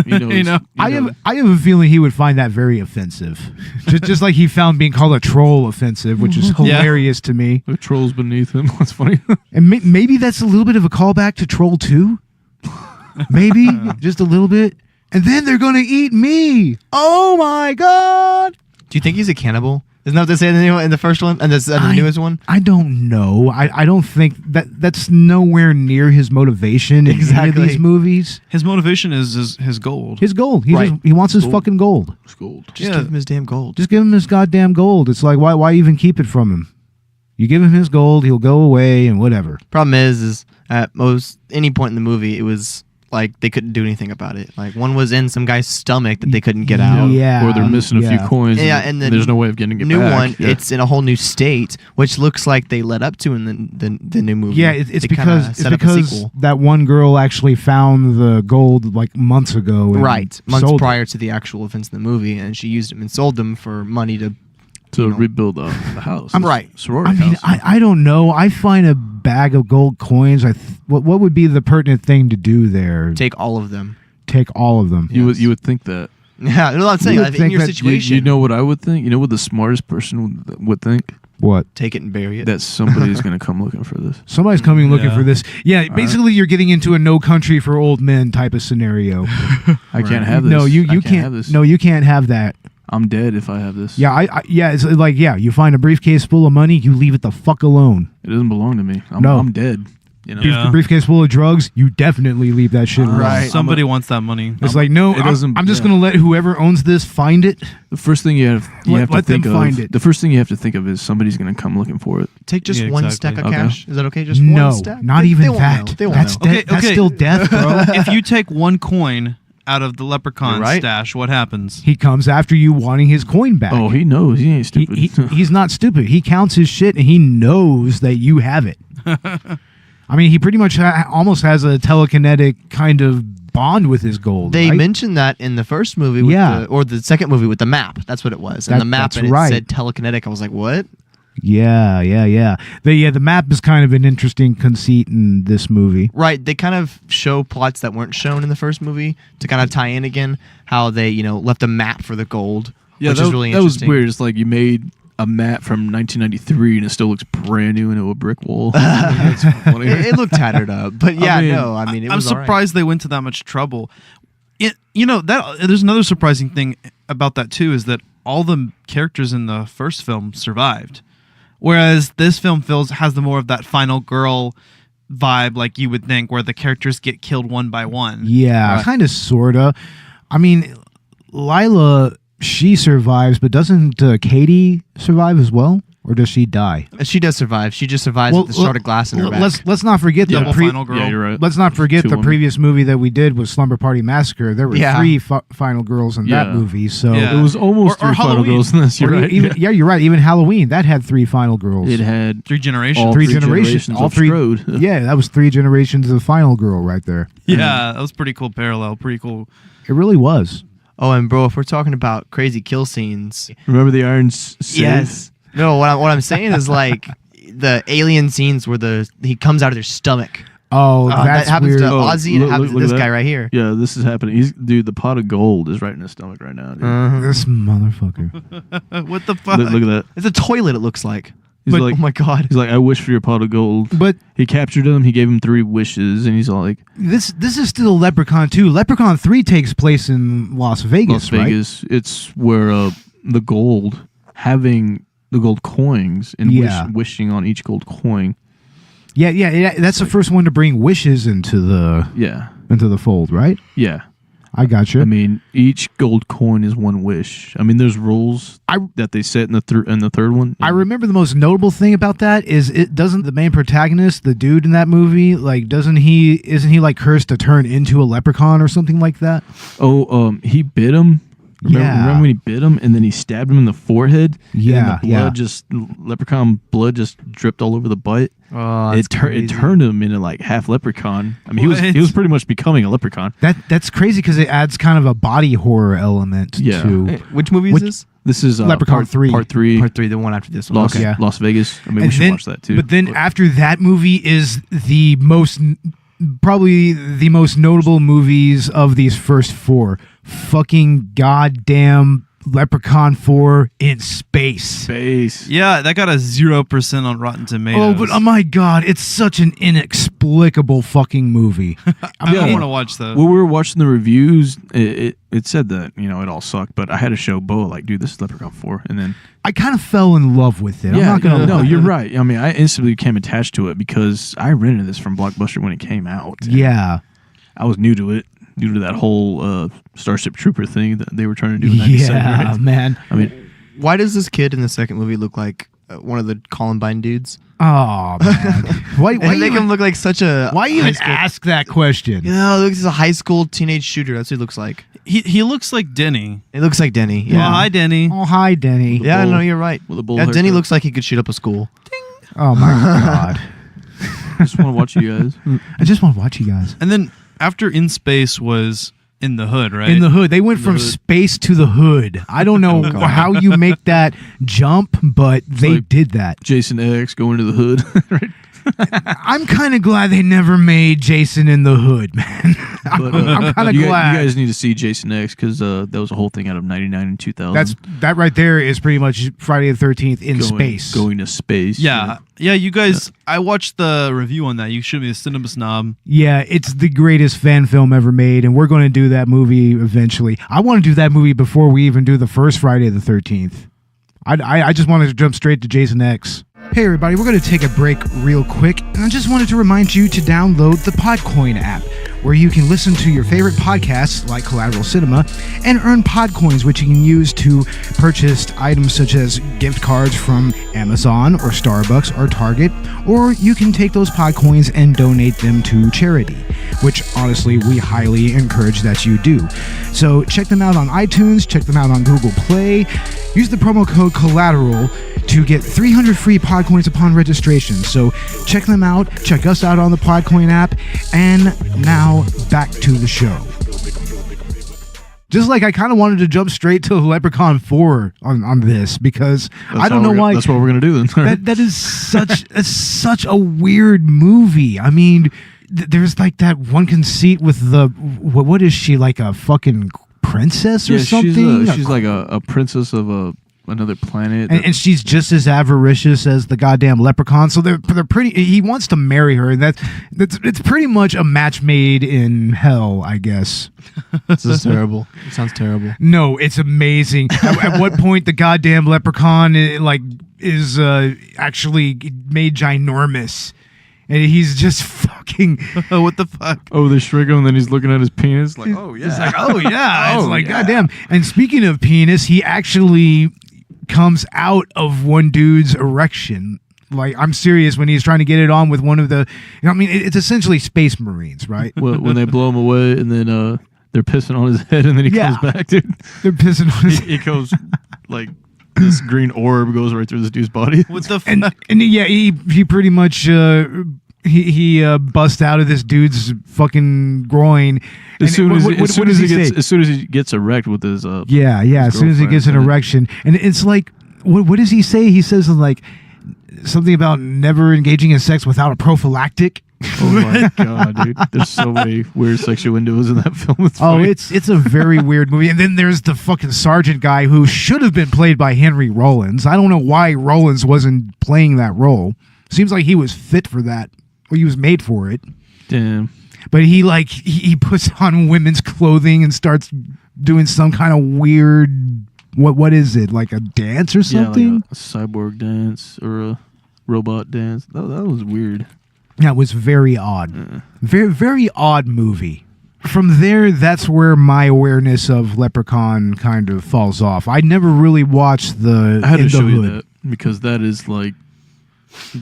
[SPEAKER 1] I have a feeling he would find that very offensive. just like he found being called a troll offensive, which is hilarious to me.
[SPEAKER 2] The troll's beneath him. That's funny.
[SPEAKER 1] And maybe that's a little bit of a callback to Troll 2. Maybe just a little bit. And then they're going to eat me. Oh my God.
[SPEAKER 3] Do you think he's a cannibal? Isn't that what they say in the first one and the newest one?
[SPEAKER 1] I don't know. I don't think that's nowhere near his motivation in any of these movies.
[SPEAKER 4] His motivation is his gold.
[SPEAKER 1] His gold. He wants his fucking gold.
[SPEAKER 2] It's gold.
[SPEAKER 3] Just give him his damn gold.
[SPEAKER 1] Just give him his goddamn gold. It's like, why even keep it from him? You give him his gold, he'll go away and whatever.
[SPEAKER 3] Problem is at any point in the movie, it was like they couldn't do anything about it. Like one was in some guy's stomach that they couldn't get out.
[SPEAKER 1] Yeah.
[SPEAKER 2] Or they're missing a few coins.
[SPEAKER 3] Yeah, and
[SPEAKER 2] there's no way of getting it
[SPEAKER 3] new
[SPEAKER 2] back.
[SPEAKER 3] One, it's in a whole new state, which looks like they led up to in the new movie.
[SPEAKER 1] Yeah, it's because that one girl actually found the gold like months ago. And
[SPEAKER 3] months prior to the actual events in the movie, and she used them and sold them for money to
[SPEAKER 2] rebuild the house. Sorority
[SPEAKER 1] I mean,
[SPEAKER 2] house.
[SPEAKER 1] I don't know. I find a bag of gold coins. What would be the pertinent thing to do there?
[SPEAKER 3] Take all of them.
[SPEAKER 1] Take all of them.
[SPEAKER 2] You would think that.
[SPEAKER 3] Yeah, no, I'm saying in your situation.
[SPEAKER 2] You know what I would think? You know what the smartest person would think?
[SPEAKER 1] What?
[SPEAKER 3] Take it and bury it.
[SPEAKER 2] That somebody's going to come looking for this.
[SPEAKER 1] Somebody's coming looking for this. Yeah, basically you're getting into a No Country for Old Men type of scenario.
[SPEAKER 2] I can't have this.
[SPEAKER 1] No, you
[SPEAKER 2] can't have this.
[SPEAKER 1] No, you can't have that.
[SPEAKER 2] I'm dead if I have this.
[SPEAKER 1] Yeah, it's like, you find a briefcase full of money, you leave it the fuck alone.
[SPEAKER 2] It doesn't belong to me. I'm dead. You know?
[SPEAKER 1] The briefcase full of drugs, you definitely leave that shit alone.
[SPEAKER 4] Right. Somebody wants that money.
[SPEAKER 1] It's like, no, I'm just going to let whoever owns this find it.
[SPEAKER 2] The first thing you have to think of,
[SPEAKER 1] find it.
[SPEAKER 2] The first thing you have to think of is somebody's going to come looking for it.
[SPEAKER 3] Take just one stack of cash. Is that okay? Just
[SPEAKER 1] no,
[SPEAKER 3] one stack?
[SPEAKER 1] Not even that. That's still death, bro.
[SPEAKER 4] If you take one coin out of the leprechaun stash, what happens?
[SPEAKER 1] He comes after you wanting his coin back.
[SPEAKER 2] Oh, he knows. He ain't stupid.
[SPEAKER 1] He's not stupid. He counts his shit and he knows that you have it. I mean, he pretty much almost has a telekinetic kind of bond with his gold.
[SPEAKER 3] They mentioned that in the first movie, or the second movie with the map. That's what it was. And the map and it said telekinetic. I was like, what?
[SPEAKER 1] Yeah. The map is kind of an interesting conceit in this movie.
[SPEAKER 3] Right. They kind of show plots that weren't shown in the first movie to kind of tie in again how they, left a map for the gold.
[SPEAKER 2] Yeah,
[SPEAKER 3] which is really
[SPEAKER 2] that
[SPEAKER 3] interesting.
[SPEAKER 2] was weird. It's like you made a map from 1993 and it still looks brand new into a brick wall. That's funny.
[SPEAKER 3] It looked tattered up, but it was
[SPEAKER 4] I'm surprised they went to that much trouble. There's another surprising thing about that too, is that all the characters in the first film survived, whereas this film has the more of that final girl vibe, like you would think, where the characters get killed one by one.
[SPEAKER 1] Yeah, kind of, sorta. I mean, Lila, she survives, but doesn't Katie survive as well? Or does she die?
[SPEAKER 3] She does survive. She just survives with the shard of glass in her back.
[SPEAKER 1] Let's not forget the
[SPEAKER 4] final girl.
[SPEAKER 2] Yeah, you're right.
[SPEAKER 1] Let's not forget the previous movie that we did was Slumber Party Massacre. There were 3 final girls in that movie, so
[SPEAKER 2] it was almost 3 final girls in this. You're right.
[SPEAKER 1] You're right. Even Halloween that had 3 final girls.
[SPEAKER 2] It had
[SPEAKER 4] 3 generations.
[SPEAKER 2] All 3 generations. All 3.
[SPEAKER 1] Yeah, that was 3 generations of the final girl right there.
[SPEAKER 4] Yeah, that was pretty cool parallel. Pretty cool.
[SPEAKER 1] It really was.
[SPEAKER 3] Oh, and bro, if we're talking about crazy kill scenes,
[SPEAKER 2] remember the Iron Safe?
[SPEAKER 3] Yes. No, what I'm saying is like the alien scenes where he comes out of their stomach.
[SPEAKER 1] Oh, that
[SPEAKER 3] happens
[SPEAKER 1] weird.
[SPEAKER 3] to Ozzy and it happens to this guy right here.
[SPEAKER 2] Yeah, this is happening. The pot of gold is right in his stomach right now. Dude.
[SPEAKER 1] This motherfucker.
[SPEAKER 4] What the fuck?
[SPEAKER 2] Look at that.
[SPEAKER 3] It's a toilet. It looks like.
[SPEAKER 2] He's like,
[SPEAKER 3] oh my god.
[SPEAKER 2] He's like, I wish for your pot of gold.
[SPEAKER 1] But
[SPEAKER 2] he captured him. He gave him 3 wishes, and he's all like,
[SPEAKER 1] "This is still Leprechaun 2. Leprechaun 3 takes place in Las Vegas, right?
[SPEAKER 2] It's where the gold, having the gold coins and wishing on each gold coin.
[SPEAKER 1] Yeah. That's the first one to bring wishes into the fold, right?
[SPEAKER 2] Yeah.
[SPEAKER 1] I got you.
[SPEAKER 2] I mean, each gold coin is 1 wish. I mean, there's rules that they set in the third one.
[SPEAKER 1] I remember the most notable thing about that is doesn't the main protagonist, the dude in that movie, like isn't he like cursed to turn into a leprechaun or something like that?
[SPEAKER 2] Oh, he bit him. Remember when he bit him and then he stabbed him in the forehead?
[SPEAKER 1] Yeah,
[SPEAKER 2] and the blood leprechaun blood just dripped all over the butt.
[SPEAKER 3] Oh,
[SPEAKER 2] It turned him into like half leprechaun. I mean,
[SPEAKER 4] What?
[SPEAKER 2] he was pretty much becoming a leprechaun.
[SPEAKER 1] That's crazy because it adds kind of a body horror element
[SPEAKER 2] Yeah.
[SPEAKER 1] to
[SPEAKER 3] Which movie is this?
[SPEAKER 2] This is
[SPEAKER 1] Leprechaun 3.
[SPEAKER 2] Part 3.
[SPEAKER 3] Part 3, the one after this one.
[SPEAKER 2] Las Vegas. I mean, we
[SPEAKER 1] And
[SPEAKER 2] should
[SPEAKER 1] then-
[SPEAKER 2] watch that too.
[SPEAKER 1] But then after that movie is probably the most notable movies of these first 4. Fucking goddamn Leprechaun 4 in space.
[SPEAKER 4] Yeah, that got a 0% on Rotten Tomatoes.
[SPEAKER 1] Oh, but oh my god, it's such an inexplicable fucking movie.
[SPEAKER 4] I don't want to watch that.
[SPEAKER 2] when we were watching the reviews, it said that it all sucked. But I had to show Beau like, dude, this is Leprechaun 4, and then
[SPEAKER 1] I kind of fell in love with it. I'm not gonna
[SPEAKER 2] no,
[SPEAKER 1] lie.
[SPEAKER 2] you're right. I mean, I instantly became attached to it because I rented this from Blockbuster when it came out.
[SPEAKER 1] Yeah.
[SPEAKER 2] I was new to it, due to that whole Starship Trooper thing that they were trying to do in 97,
[SPEAKER 1] Yeah,
[SPEAKER 2] right?
[SPEAKER 1] man.
[SPEAKER 2] I mean,
[SPEAKER 3] Why does this kid in the second movie look like one of the Columbine dudes?
[SPEAKER 1] Oh man. Why
[SPEAKER 3] They make
[SPEAKER 1] even,
[SPEAKER 3] him look like such a
[SPEAKER 1] why even
[SPEAKER 3] high school-
[SPEAKER 1] ask that question?
[SPEAKER 3] Yeah, he looks like a high school teenage shooter. That's what he looks like.
[SPEAKER 4] He looks like Denny.
[SPEAKER 3] It looks like Denny.
[SPEAKER 4] Yeah.
[SPEAKER 3] Yeah,
[SPEAKER 4] Hi, Denny.
[SPEAKER 1] Oh, hi, Denny.
[SPEAKER 3] yeah, no, you're right.
[SPEAKER 2] with a bowl
[SPEAKER 3] Yeah, Denny
[SPEAKER 2] haircut.
[SPEAKER 3] looks like he could shoot up a school.
[SPEAKER 1] Oh my god.
[SPEAKER 2] I just want to watch you guys.
[SPEAKER 1] I just want to watch you guys.
[SPEAKER 4] And then after In Space was In the Hood, right?
[SPEAKER 1] In the hood. They went from
[SPEAKER 4] hood.
[SPEAKER 1] space to the hood. I don't know
[SPEAKER 3] God.
[SPEAKER 1] how you make that jump, but they
[SPEAKER 2] like-
[SPEAKER 1] did that.
[SPEAKER 2] Jason X going to the hood. Right?
[SPEAKER 1] I'm kind of glad they never made Jason in the Hood, man.
[SPEAKER 2] But,
[SPEAKER 1] I'm kind of
[SPEAKER 2] you
[SPEAKER 1] glad.
[SPEAKER 2] guys need to see Jason X because that was a whole thing out of 99 and 2000.
[SPEAKER 1] That right there is pretty much Friday the 13th in space.
[SPEAKER 2] Going to space.
[SPEAKER 4] Yeah. Yeah, you guys, I watched the review on that. You should be a cinema snob.
[SPEAKER 1] Yeah, it's the greatest fan film ever made, and we're going to do that movie eventually. I want to do that movie before we even do the first Friday the 13th. I just wanted to jump straight to Jason X. Hey everybody, we're going to take a break real quick, and I just wanted to remind you to download the Podcoin app, where you can listen to your favorite podcasts like Collateral Cinema and earn Podcoins, which you can use to purchase items such as gift cards from Amazon or Starbucks or Target, or you can take those Podcoins and donate them to charity, which honestly we highly encourage that you do. So check them out on iTunes, check them out on Google Play. Use the promo code Collateral to get 300 free Podcoins upon registration. So check them out, check us out on the Podcoin app, and now back to the show. Just like I kind of wanted to jump straight to Leprechaun 4 on this because I don't know why.
[SPEAKER 2] That's what we're gonna do then.
[SPEAKER 1] That is such a weird movie. I mean, there's like that one conceit with the what is she, like a fucking princess or something?
[SPEAKER 2] She's like a princess of another planet.
[SPEAKER 1] And she's just as avaricious as the goddamn leprechaun. So they're pretty. He wants to marry her. It's pretty much a match made in hell, I guess.
[SPEAKER 3] This is terrible. It sounds terrible.
[SPEAKER 1] No, it's amazing. At what point the goddamn leprechaun is actually made ginormous, and he's just fucking.
[SPEAKER 4] What the fuck?
[SPEAKER 2] Oh, they shrink him, and then he's looking at his penis like, oh yeah.
[SPEAKER 1] It's like, oh yeah. It's
[SPEAKER 2] Oh,
[SPEAKER 1] like,
[SPEAKER 2] yeah.
[SPEAKER 1] goddamn. And speaking of penis, he actually comes out of one dude's erection. Like, I'm serious, when he's trying to get it on with one of the, I mean, it's essentially Space Marines, right?
[SPEAKER 2] when they blow him away, and then they're pissing on his head, and then he
[SPEAKER 1] Yeah.
[SPEAKER 2] comes back, dude.
[SPEAKER 1] They're pissing on his
[SPEAKER 2] It goes like this green orb goes right through this dude's body.
[SPEAKER 4] What the
[SPEAKER 1] and
[SPEAKER 4] fuck?
[SPEAKER 1] yeah, he pretty much he busts out of this dude's fucking groin.
[SPEAKER 2] As soon as he
[SPEAKER 1] say?
[SPEAKER 2] gets erect with his
[SPEAKER 1] Yeah, as soon as he gets an
[SPEAKER 2] girlfriend.
[SPEAKER 1] erection, and it's like, what does he say? He says like something about never engaging in sex without a prophylactic.
[SPEAKER 2] Oh my god, dude! There's so many weird sexual windows in that film. It's
[SPEAKER 1] Oh,
[SPEAKER 2] funny.
[SPEAKER 1] it's a very weird movie. And then there's the fucking sergeant guy who should have been played by Henry Rollins. I don't know why Rollins wasn't playing that role. Seems like he was fit for that, or he was made for it.
[SPEAKER 2] Damn.
[SPEAKER 1] But he puts on women's clothing and starts doing some kind of weird, what is it, like a dance or something?
[SPEAKER 2] Yeah, like a cyborg dance or a robot dance. That was weird.
[SPEAKER 1] That was very odd. Very, very odd movie. From there, that's where my awareness of Leprechaun kind of falls off. I never really watched the
[SPEAKER 2] I had
[SPEAKER 1] In
[SPEAKER 2] to
[SPEAKER 1] the
[SPEAKER 2] show you
[SPEAKER 1] Hood.
[SPEAKER 2] that because that is like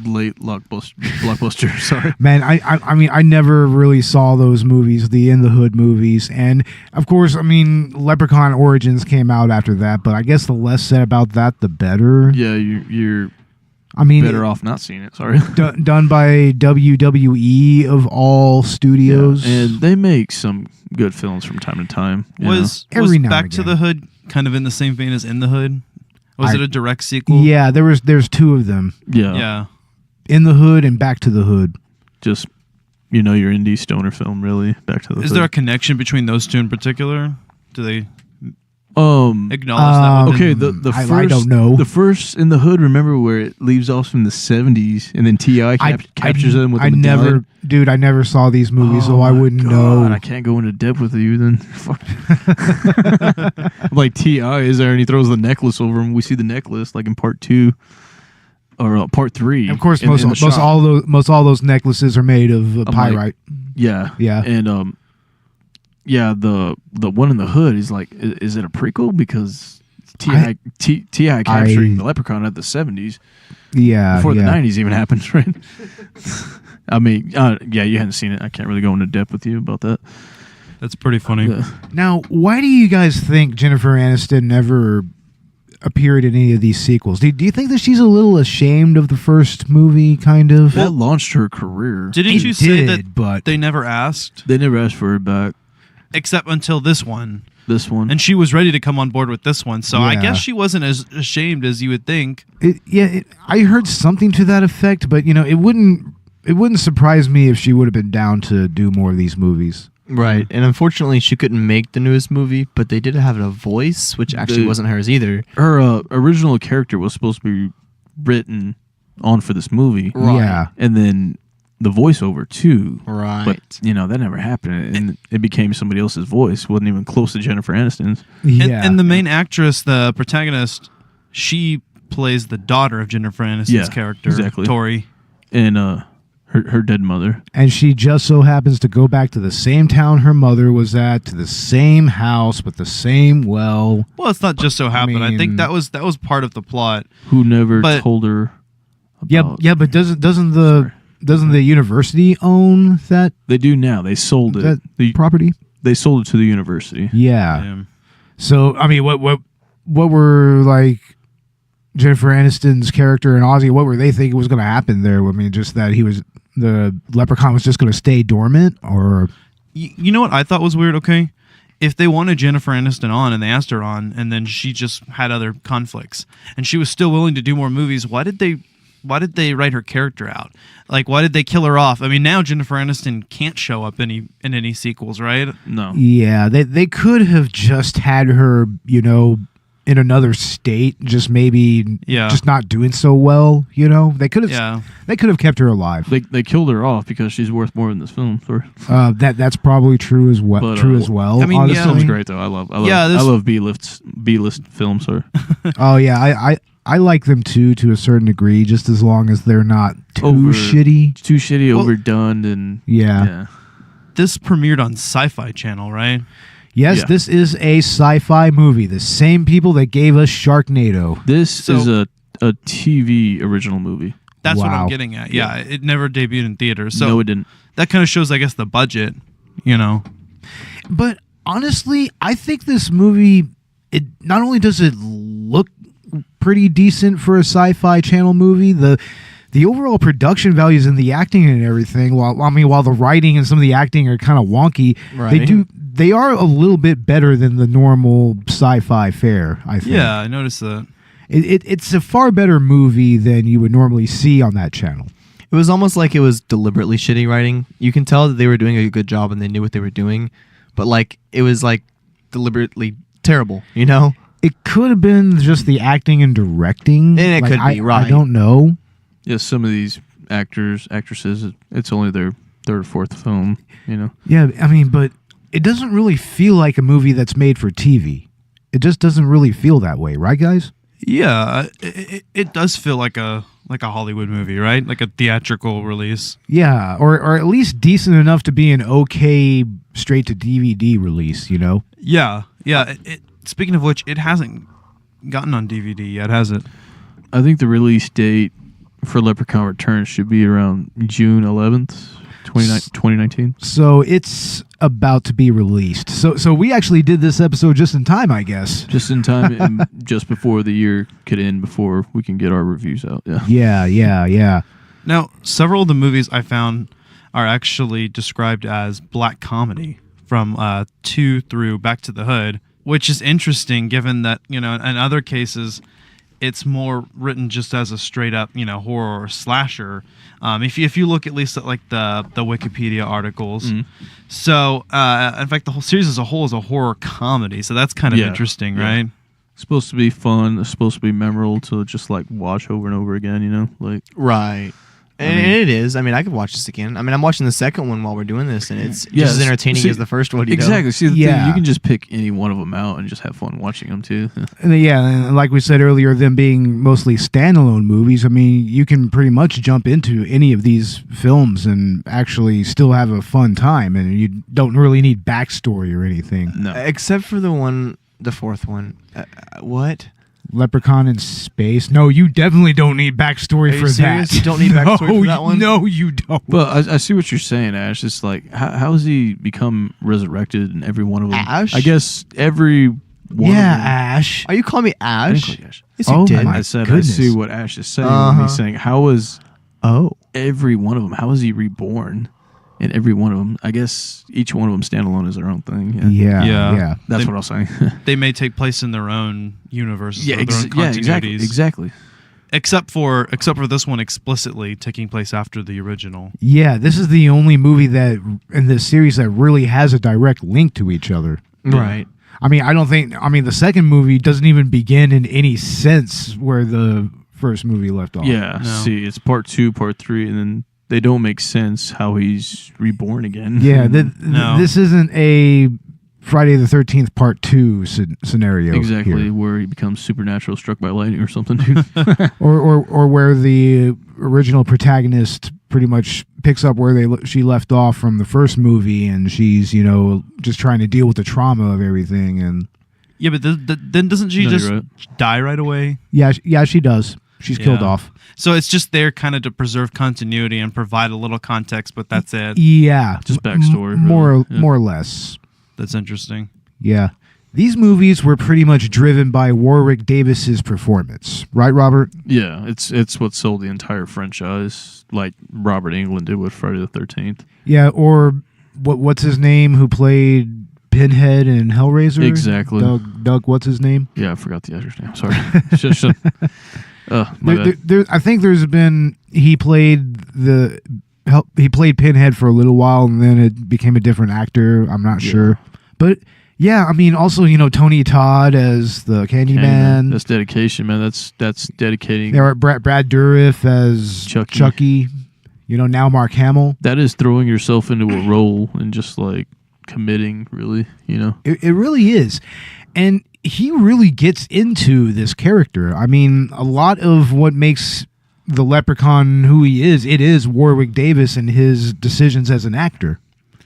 [SPEAKER 2] late blockbuster. Sorry.
[SPEAKER 1] Man, I mean, I never really saw those movies, the In the Hood movies. And, of course, I mean, Leprechaun Origins came out after that. But I guess the less said about that, the better.
[SPEAKER 2] Yeah, you're better off not seeing it. Sorry.
[SPEAKER 1] Done by WWE of all studios.
[SPEAKER 2] Yeah, and they make some good films from time to time.
[SPEAKER 4] Was Back to the Hood kind of in the same vein as In the Hood? Was it a direct sequel?
[SPEAKER 1] Yeah, there's two of them.
[SPEAKER 2] Yeah.
[SPEAKER 1] In the Hood and Back to the Hood.
[SPEAKER 2] Just, your indie stoner film, really. Back to the Hood.
[SPEAKER 4] Is there a connection between those two in particular? Do they acknowledge that?
[SPEAKER 2] Okay, the first,
[SPEAKER 1] I don't know.
[SPEAKER 2] The first In the Hood, remember where it leaves off from the 70s and then T.I. captures them with the medallion?
[SPEAKER 1] I never saw these movies, so I wouldn't know.
[SPEAKER 2] I can't go into depth with you then. Fuck. Like T.I. is there and he throws the necklace over him. We see the necklace like in part 2 or part 3.
[SPEAKER 1] Of course, most all those necklaces are made of pyrite.
[SPEAKER 2] Yeah. And yeah, the one in the Hood is like, is it a prequel? Because T.I. capturing the Leprechaun at the 70s.
[SPEAKER 1] Yeah.
[SPEAKER 2] Before the 90s even happened, right? I mean, yeah, you hadn't seen it. I can't really go into depth with you about that.
[SPEAKER 4] That's pretty funny.
[SPEAKER 2] Yeah.
[SPEAKER 1] Now, why do you guys think Jennifer Aniston never appeared in any of these sequels? Do you think that she's a little ashamed of the first movie, kind of?
[SPEAKER 2] That launched her career.
[SPEAKER 4] Didn't you say that they never asked?
[SPEAKER 2] They never asked for her back.
[SPEAKER 4] Except until this one.
[SPEAKER 2] And
[SPEAKER 4] she was ready to come on board with this one. So I
[SPEAKER 1] Yeah.
[SPEAKER 4] guess she wasn't as ashamed as you would think.
[SPEAKER 1] I heard something to that effect, but it wouldn't surprise me if she would have been down to do more of these movies.
[SPEAKER 3] Right, and unfortunately, she couldn't make the newest movie, but they did have a voice, which actually wasn't hers either.
[SPEAKER 2] Her original character was supposed to be written on for this movie.
[SPEAKER 3] Right.
[SPEAKER 1] Yeah.
[SPEAKER 2] And then the voiceover, too.
[SPEAKER 3] Right.
[SPEAKER 2] But, that never happened, and it became somebody else's voice. It wasn't even close to Jennifer Aniston's.
[SPEAKER 1] Yeah.
[SPEAKER 4] And the main actress, the protagonist, she plays the daughter of Jennifer Aniston's character,
[SPEAKER 2] exactly.
[SPEAKER 4] Tori.
[SPEAKER 2] And her dead mother.
[SPEAKER 1] And she just so happens to go back to the same town her mother was at, to the same house with the same well.
[SPEAKER 4] Well, it's not just so happened. I think that was part of the plot.
[SPEAKER 2] Who never told her about...
[SPEAKER 1] Yeah, but doesn't the university own that?
[SPEAKER 2] They do now. They sold it.
[SPEAKER 1] The property?
[SPEAKER 2] They sold it to the university.
[SPEAKER 1] Yeah. So, I mean, what were, like, Jennifer Aniston's character and Ozzy, what were they thinking was going to happen there? I mean, just that the leprechaun was just going to stay dormant, or...
[SPEAKER 4] You know what I thought was weird, okay? If they wanted Jennifer Aniston on and they asked her on, and then she just had other conflicts, and she was still willing to do more movies, why did they write her character out? Like, why did they kill her off? I mean, now Jennifer Aniston can't show up in any sequels, right?
[SPEAKER 2] No.
[SPEAKER 1] Yeah, they could have just had her, in another state, just maybe just not doing so well, They could have kept her alive.
[SPEAKER 2] They killed her off because she's worth more in this film. Sorry.
[SPEAKER 1] That's probably true as well.
[SPEAKER 2] But,
[SPEAKER 1] as well.
[SPEAKER 4] I mean,
[SPEAKER 2] this film's great though. I love B-list films. Sorry.
[SPEAKER 1] Oh yeah, I like them too, to a certain degree, just as long as they're not too shitty,
[SPEAKER 2] overdone, and
[SPEAKER 1] yeah.
[SPEAKER 4] This premiered on Sci-Fi Channel, right?
[SPEAKER 1] Yes, this is a sci-fi movie. The same people that gave us Sharknado.
[SPEAKER 2] This is a TV original movie.
[SPEAKER 4] That's what I'm getting at. Yeah, it never debuted in theaters. So
[SPEAKER 2] no, it didn't.
[SPEAKER 4] That kind of shows, I guess, the budget,
[SPEAKER 1] But honestly, I think this movie, it not only does it look pretty decent for a Sci-Fi Channel movie, the overall production values and the acting and everything, while the writing and some of the acting are kind of wonky, they are a little bit better than the normal sci-fi fare, I think.
[SPEAKER 4] Yeah, I noticed that.
[SPEAKER 1] It's a far better movie than you would normally see on that channel.
[SPEAKER 3] It was almost like it was deliberately shitty writing. You can tell that they were doing a good job and they knew what they were doing, but it was deliberately terrible,
[SPEAKER 1] It could have been just the acting and directing.
[SPEAKER 3] And it could be, right.
[SPEAKER 1] I don't know.
[SPEAKER 2] Yeah, some of these actresses, it's only their third or fourth film,
[SPEAKER 1] Yeah, I mean, but it doesn't really feel like a movie that's made for TV. It just doesn't really feel that way, right, guys?
[SPEAKER 4] Yeah, it does feel like a Hollywood movie, right? Like a theatrical release.
[SPEAKER 1] Yeah, or at least decent enough to be an okay straight to DVD release,
[SPEAKER 4] Yeah. Speaking of which, it hasn't gotten on DVD yet, has it?
[SPEAKER 2] I think the release date for Leprechaun Returns should be around June 11th, 2019.
[SPEAKER 1] So it's about to be released. So we actually did this episode just in time, I guess.
[SPEAKER 2] Just in time, and just before the year could end, before we can get our reviews out.
[SPEAKER 1] Yeah.
[SPEAKER 4] Now, several of the movies I found are actually described as black comedy from 2 through Back to the Hood, which is interesting given that, in other cases, it's more written just as a straight up, horror or slasher. If you look at least at like the Wikipedia articles. So, in fact, the whole series as a whole is a horror comedy. So that's kind of interesting, right?
[SPEAKER 2] It's supposed to be fun. It's supposed to be memorable to just like watch over and over again,
[SPEAKER 3] Right. And it is. I mean, I could watch this again. I mean, I'm watching the second one while we're doing this, and it's just as entertaining as the first one.
[SPEAKER 2] Exactly. See, the thing, you can just pick any one of them out and just have fun watching them too.
[SPEAKER 1] And like we said earlier, them being mostly standalone movies, I mean, you can pretty much jump into any of these films and actually still have a fun time, and you don't really need backstory or anything.
[SPEAKER 2] No.
[SPEAKER 3] Except for the fourth one. What?
[SPEAKER 1] Leprechaun in Space? No, you definitely don't need backstory for
[SPEAKER 3] serious?
[SPEAKER 1] that.
[SPEAKER 3] You don't need backstory for that one?
[SPEAKER 1] No, you don't.
[SPEAKER 2] But I see what you're saying, Ash. It's like, how has he become resurrected in every one of them?
[SPEAKER 3] Ash?
[SPEAKER 2] I guess every one of them.
[SPEAKER 1] Ash.
[SPEAKER 3] Are you calling me
[SPEAKER 2] I didn't
[SPEAKER 3] Ash?
[SPEAKER 2] call you Ash.
[SPEAKER 3] Yes, you
[SPEAKER 1] Oh
[SPEAKER 3] did.
[SPEAKER 1] my
[SPEAKER 2] I said
[SPEAKER 1] goodness.
[SPEAKER 2] I see what Ash is saying. When he's saying, how is
[SPEAKER 3] Oh.
[SPEAKER 2] every one of them, how is he reborn in every one of them? I guess each one of them standalone is their own thing.
[SPEAKER 1] Yeah.
[SPEAKER 2] That's what I was saying.
[SPEAKER 4] They may take place in their own universes or their own continuities.
[SPEAKER 2] Exactly.
[SPEAKER 4] Except for this one explicitly taking place after the original.
[SPEAKER 1] Yeah, this is the only movie that in this series that really has a direct link to each other.
[SPEAKER 3] Right.
[SPEAKER 1] I mean, the second movie doesn't even begin in any sense where the first movie left off.
[SPEAKER 2] Yeah.
[SPEAKER 4] No.
[SPEAKER 2] See, it's part 2, part 3, and then they don't make sense how he's reborn again.
[SPEAKER 1] Yeah,
[SPEAKER 4] No.
[SPEAKER 1] this isn't a Friday the 13th Part 2 scenario.
[SPEAKER 2] Exactly,
[SPEAKER 1] here.
[SPEAKER 2] where he becomes supernatural, struck by lightning or something, dude.
[SPEAKER 1] or where the original protagonist pretty much picks up where she left off from the first movie, and she's just trying to deal with the trauma of everything. And
[SPEAKER 4] Yeah, but then doesn't she
[SPEAKER 2] No,
[SPEAKER 4] just
[SPEAKER 2] you're right.
[SPEAKER 4] die right away?
[SPEAKER 1] yeah, she does. She's killed off.
[SPEAKER 4] So it's just there kind of to preserve continuity and provide a little context, but that's it.
[SPEAKER 1] Yeah,
[SPEAKER 2] Just backstory,
[SPEAKER 1] more
[SPEAKER 2] really.
[SPEAKER 1] or less.
[SPEAKER 4] That's interesting.
[SPEAKER 1] Yeah. These movies were pretty much driven by Warwick Davis's performance, right, Robert?
[SPEAKER 2] Yeah, it's what sold the entire franchise, like Robert Englund did with Friday the 13th.
[SPEAKER 1] Yeah, or what's his name who played Pinhead in Hellraiser?
[SPEAKER 2] Exactly.
[SPEAKER 1] Doug, what's his name?
[SPEAKER 2] Yeah, I forgot the actor's name. Sorry. My bad.
[SPEAKER 1] I think he played Pinhead for a little while, and then it became a different actor. I'm not sure, but yeah, I mean, also Tony Todd as the Candyman.
[SPEAKER 2] That's dedication, man. That's dedicating.
[SPEAKER 1] There are Brad Dourif as Chucky. Now Mark Hamill.
[SPEAKER 2] That is throwing yourself into a role and just like committing, really.
[SPEAKER 1] It really is, and he really gets into this character. I mean, a lot of what makes the Leprechaun who he is, it is Warwick Davis and his decisions as an actor.